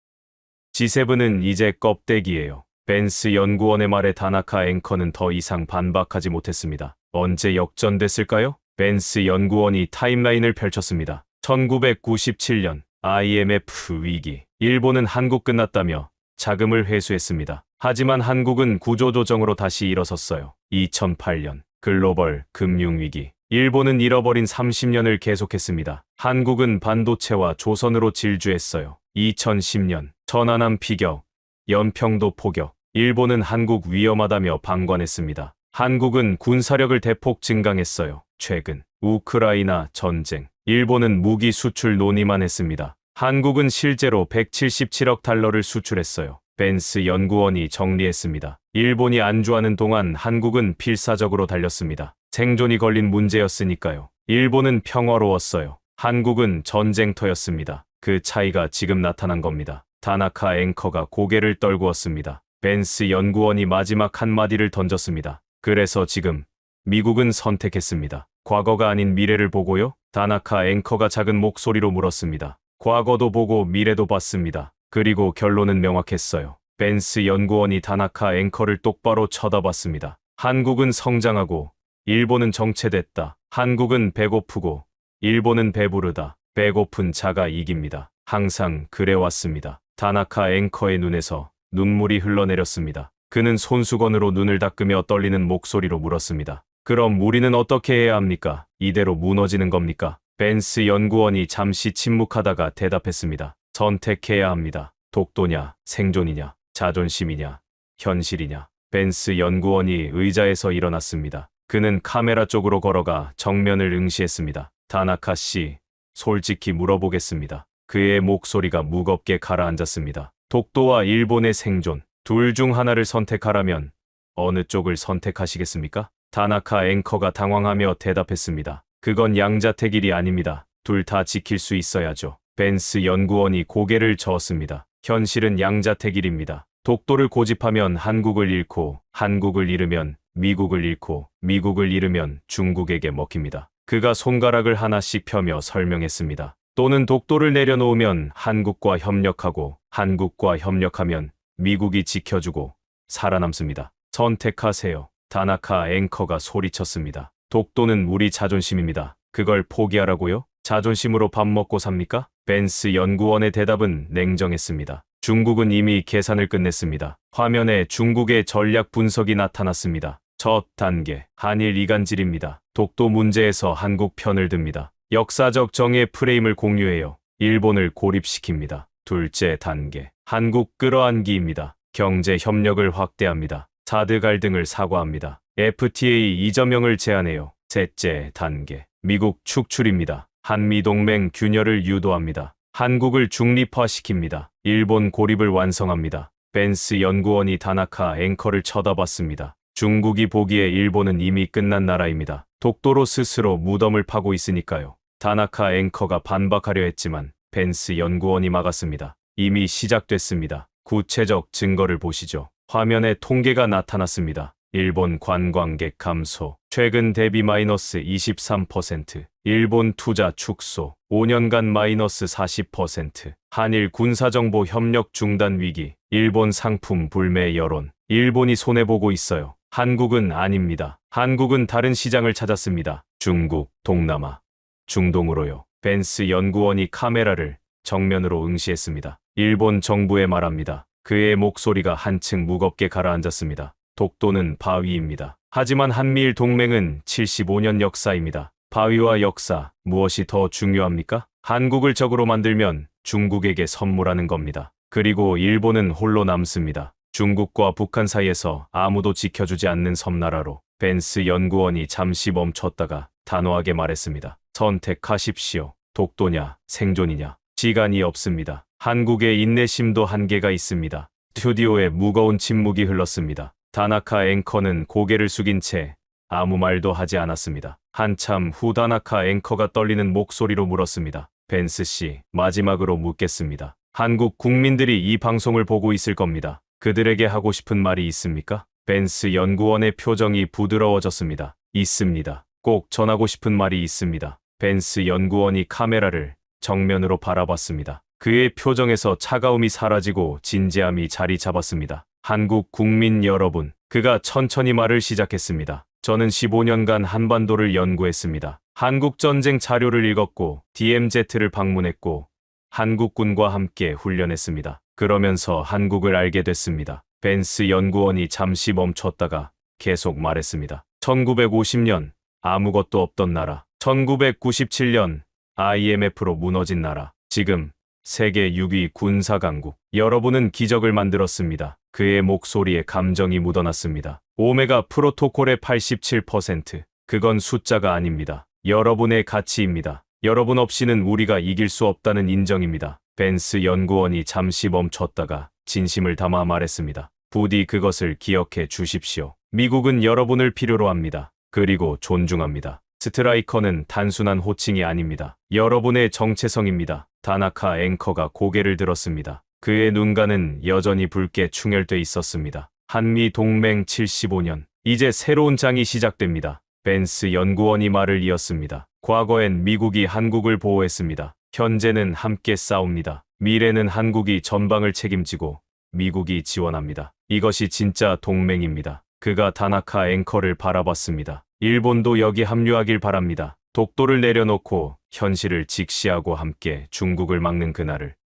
G7은 이제 껍데기예요. 벤스 연구원의 말에 다나카 앵커는 더 이상 반박하지 못했습니다. 언제 역전됐을까요? 벤스 연구원이 타임라인을 펼쳤습니다. 1997년 IMF 위기. 일본은 한국 끝났다며 자금을 회수했습니다. 하지만 한국은 구조조정으로 다시 일어섰어요. 2008년 글로벌 금융위기. 일본은 잃어버린 30년을 계속했습니다. 한국은 반도체와 조선으로 질주했어요. 2010년 천안함 피격, 연평도 포격. 일본은 한국 위험하다며 방관했습니다. 한국은 군사력을 대폭 증강했어요. 최근 우크라이나 전쟁. 일본은 무기 수출 논의만 했습니다. 한국은 실제로 177억 달러를 수출했어요. 벤스 연구원이 정리했습니다. 일본이 안주하는 동안 한국은 필사적으로 달렸습니다. 생존이 걸린 문제였으니까요. 일본은 평화로웠어요. 한국은 전쟁터였습니다. 그 차이가 지금 나타난 겁니다. 다나카 앵커가 고개를 떨구었습니다. 벤스 연구원이 마지막 한마디를 던졌습니다. 그래서 지금 미국은 선택했습니다. 과거가 아닌 미래를 보고요? 다나카 앵커가 작은 목소리로 물었습니다. 과거도 보고 미래도 봤습니다. 그리고 결론은 명확했어요. 벤스 연구원이 다나카 앵커를 똑바로 쳐다봤습니다. 한국은 성장하고 일본은 정체됐다. 한국은 배고프고 일본은 배부르다. 배고픈 자가 이깁니다. 항상 그래왔습니다. 다나카 앵커의 눈에서 눈물이 흘러내렸습니다. 그는 손수건으로 눈을 닦으며 떨리는 목소리로 물었습니다. 그럼 우리는 어떻게 해야 합니까? 이대로 무너지는 겁니까? 벤스 연구원이 잠시 침묵하다가 대답했습니다. 선택해야 합니다. 독도냐, 생존이냐, 자존심이냐, 현실이냐. 벤스 연구원이 의자에서 일어났습니다. 그는 카메라 쪽으로 걸어가 정면을 응시했습니다. 다나카 씨, 솔직히 물어보겠습니다. 그의 목소리가 무겁게 가라앉았습니다. 독도와 일본의 생존, 둘 중 하나를 선택하라면 어느 쪽을 선택하시겠습니까? 다나카 앵커가 당황하며 대답했습니다. 그건 양자택일이 아닙니다. 둘 다 지킬 수 있어야죠. 벤스 연구원이 고개를 저었습니다. 현실은 양자택일입니다. 독도를 고집하면 한국을 잃고, 한국을 잃으면 미국을 잃고, 미국을 잃으면 중국에게 먹힙니다. 그가 손가락을 하나씩 펴며 설명했습니다. 또는 독도를 내려놓으면 한국과 협력하고, 한국과 협력하면 미국이 지켜주고 살아남습니다. 선택하세요. 다나카 앵커가 소리쳤습니다. 독도는 우리 자존심입니다. 그걸 포기하라고요? 자존심으로 밥 먹고 삽니까? 벤스 연구원의 대답은 냉정했습니다. 중국은 이미 계산을 끝냈습니다. 화면에 중국의 전략 분석이 나타났습니다. 첫 단계, 한일 이간질입니다. 독도 문제에서 한국 편을 듭니다. 역사적 정의 프레임을 공유해요. 일본을 고립시킵니다. 둘째 단계, 한국 끌어안기입니다. 경제 협력을 확대합니다. 사드 갈등을 사과합니다. FTA 이점형을 제안해요. 셋째 단계, 미국 축출입니다. 한미동맹 균열을 유도합니다. 한국을 중립화시킵니다. 일본 고립을 완성합니다. 벤스 연구원이 다나카 앵커를 쳐다봤습니다. 중국이 보기에 일본은 이미 끝난 나라입니다. 독도로 스스로 무덤을 파고 있으니까요. 다나카 앵커가 반박하려 했지만 벤스 연구원이 막았습니다. 이미 시작됐습니다. 구체적 증거를 보시죠. 화면에 통계가 나타났습니다. 일본 관광객 감소, 최근 대비 마이너스 23%, 일본 투자 축소, 5년간 마이너스 40%, 한일 군사정보 협력 중단 위기, 일본 상품 불매 여론, 일본이 손해보고 있어요. 한국은 아닙니다. 한국은 다른 시장을 찾았습니다. 중국, 동남아, 중동으로요. 벤스 연구원이 카메라를 정면으로 응시했습니다. 일본 정부에 말합니다. 그의 목소리가 한층 무겁게 가라앉았습니다. 독도는 바위입니다. 하지만 한미일 동맹은 75년 역사입니다. 바위와 역사, 무엇이 더 중요합니까? 한국을 적으로 만들면 중국에게 선물하는 겁니다. 그리고 일본은 홀로 남습니다. 중국과 북한 사이에서 아무도 지켜주지 않는 섬나라로. 벤스 연구원이 잠시 멈췄다가 단호하게 말했습니다. 선택하십시오. 독도냐, 생존이냐. 시간이 없습니다. 한국의 인내심도 한계가 있습니다. 스튜디오에 무거운 침묵이 흘렀습니다. 다나카 앵커는 고개를 숙인 채 아무 말도 하지 않았습니다. 한참 후 다나카 앵커가 떨리는 목소리로 물었습니다. 벤스 씨, 마지막으로 묻겠습니다. 한국 국민들이 이 방송을 보고 있을 겁니다. 그들에게 하고 싶은 말이 있습니까? 벤스 연구원의 표정이 부드러워졌습니다. 있습니다. 꼭 전하고 싶은 말이 있습니다. 벤스 연구원이 카메라를 정면으로 바라봤습니다. 그의 표정에서 차가움이 사라지고 진지함이 자리 잡았습니다. 한국 국민 여러분, 그가 천천히 말을 시작했습니다. 저는 15년간 한반도를 연구했습니다. 한국전쟁 자료를 읽었고 DMZ를 방문했고 한국군과 함께 훈련했습니다. 그러면서 한국을 알게 됐습니다. 벤스 연구원이 잠시 멈췄다가 계속 말했습니다. 1950년 아무것도 없던 나라, 1997년 IMF로 무너진 나라, 지금 세계 6위 군사강국. 여러분은 기적을 만들었습니다. 그의 목소리에 감정이 묻어났습니다. 오메가 프로토콜의 87%. 그건 숫자가 아닙니다. 여러분의 가치입니다. 여러분 없이는 우리가 이길 수 없다는 인정입니다. 벤스 연구원이 잠시 멈췄다가 진심을 담아 말했습니다. 부디 그것을 기억해 주십시오. 미국은 여러분을 필요로 합니다. 그리고 존중합니다. 스트라이커는 단순한 호칭이 아닙니다. 여러분의 정체성입니다. 다나카 앵커가 고개를 들었습니다. 그의 눈가는 여전히 붉게 충혈돼 있었습니다. 한미 동맹 75년. 이제 새로운 장이 시작됩니다. 벤스 연구원이 말을 이었습니다. 과거엔 미국이 한국을 보호했습니다. 현재는 함께 싸웁니다. 미래는 한국이 전방을 책임지고 미국이 지원합니다. 이것이 진짜 동맹입니다. 그가 다나카 앵커를 바라봤습니다. 일본도 여기 합류하길 바랍니다. 독도를 내려놓고 현실을 직시하고 함께 중국을 막는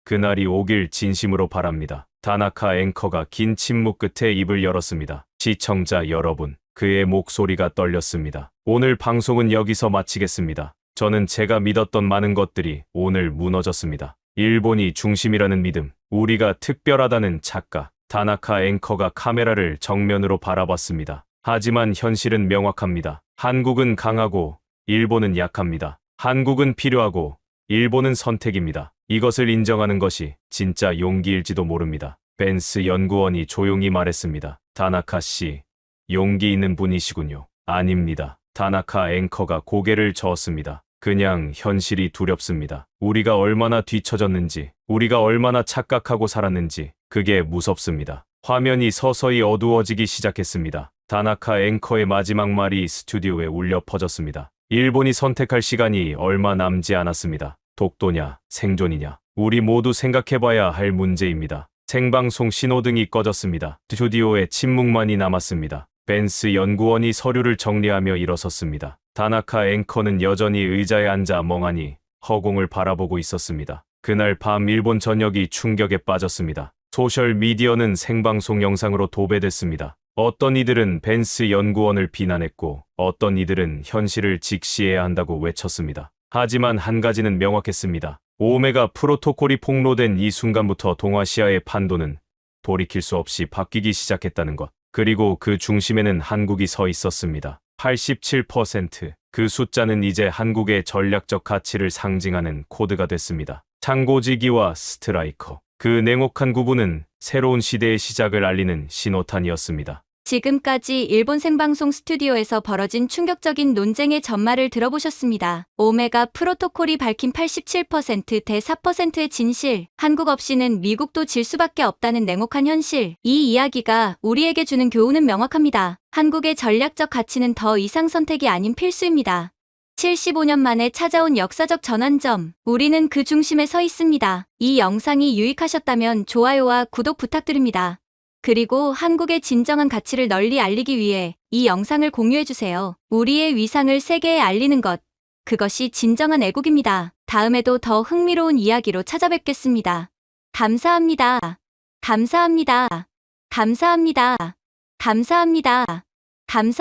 그날이 오길 진심으로 바랍니다. 다나카 앵커가 긴 침묵 끝에 입을 열었습니다. 시청자 여러분, 그의 목소리가 떨렸습니다. 오늘 방송은 여기서 마치겠습니다. 저는 제가 믿었던 많은 것들이 오늘 무너졌습니다. 일본이 중심이라는 믿음, 우리가 특별하다는 착각. 다나카 앵커가 카메라를 정면으로 바라봤습니다. 하지만 현실은 명확합니다. 한국은 강하고 일본은 약합니다. 한국은 필요하고 일본은 선택입니다. 이것을 인정하는 것이 진짜 용기일지도 모릅니다. 벤스 연구원이 조용히 말했습니다. 다나카 씨, 용기 있는 분이시군요. 아닙니다. 다나카 앵커가 고개를 저었습니다. 그냥 현실이 두렵습니다. 우리가 얼마나 뒤처졌는지, 우리가 얼마나 착각하고 살았는지, 그게 무섭습니다. 화면이 서서히 어두워지기 시작했습니다. 다나카 앵커의 마지막 말이 스튜디오에 울려 퍼졌습니다. 일본이 선택할 시간이 얼마 남지 않았습니다. 독도냐, 생존이냐. 우리 모두 생각해봐야 할 문제입니다. 생방송 신호등이 꺼졌습니다. 스튜디오에 침묵만이 남았습니다. 벤스 연구원이 서류를 정리하며 일어섰습니다. 다나카 앵커는 여전히 의자에 앉아 멍하니 허공을 바라보고 있었습니다. 그날 밤 일본 전역이 충격에 빠졌습니다. 소셜미디어는 생방송 영상으로 도배됐습니다. 어떤 이들은 벤스 연구원을 비난했고 어떤 이들은 현실을 직시해야 한다고 외쳤습니다. 하지만 한 가지는 명확했습니다. 오메가 프로토콜이 폭로된 이 순간부터 동아시아의 판도는 돌이킬 수 없이 바뀌기 시작했다는 것. 그리고 그 중심에는 한국이 서 있었습니다. 87%. 그 숫자는 이제 한국의 전략적 가치를 상징하는 코드가 됐습니다. 창고지기와 스트라이커. 그 냉혹한 구분은 새로운 시대의 시작을 알리는 신호탄이었습니다. 지금까지 일본 생방송 스튜디오에서 벌어진 충격적인 논쟁의 전말을 들어보셨습니다. 오메가 프로토콜이 밝힌 87%대 4%의 진실, 한국 없이는 미국도 질 수밖에 없다는 냉혹한 현실. 이 이야기가 우리에게 주는 교훈은 명확합니다. 한국의 전략적 가치는 더 이상 선택이 아닌 필수입니다. 75년 만에 찾아온 역사적 전환점, 우리는 그 중심에 서 있습니다. 이 영상이 유익하셨다면 좋아요와 구독 부탁드립니다. 그리고 한국의 진정한 가치를 널리 알리기 위해 이 영상을 공유해주세요. 우리의 위상을 세계에 알리는 것, 그것이 진정한 애국입니다. 다음에도 더 흥미로운 이야기로 찾아뵙겠습니다. 감사합니다. 감사합니다. 감사합니다. 감사합니다. 감사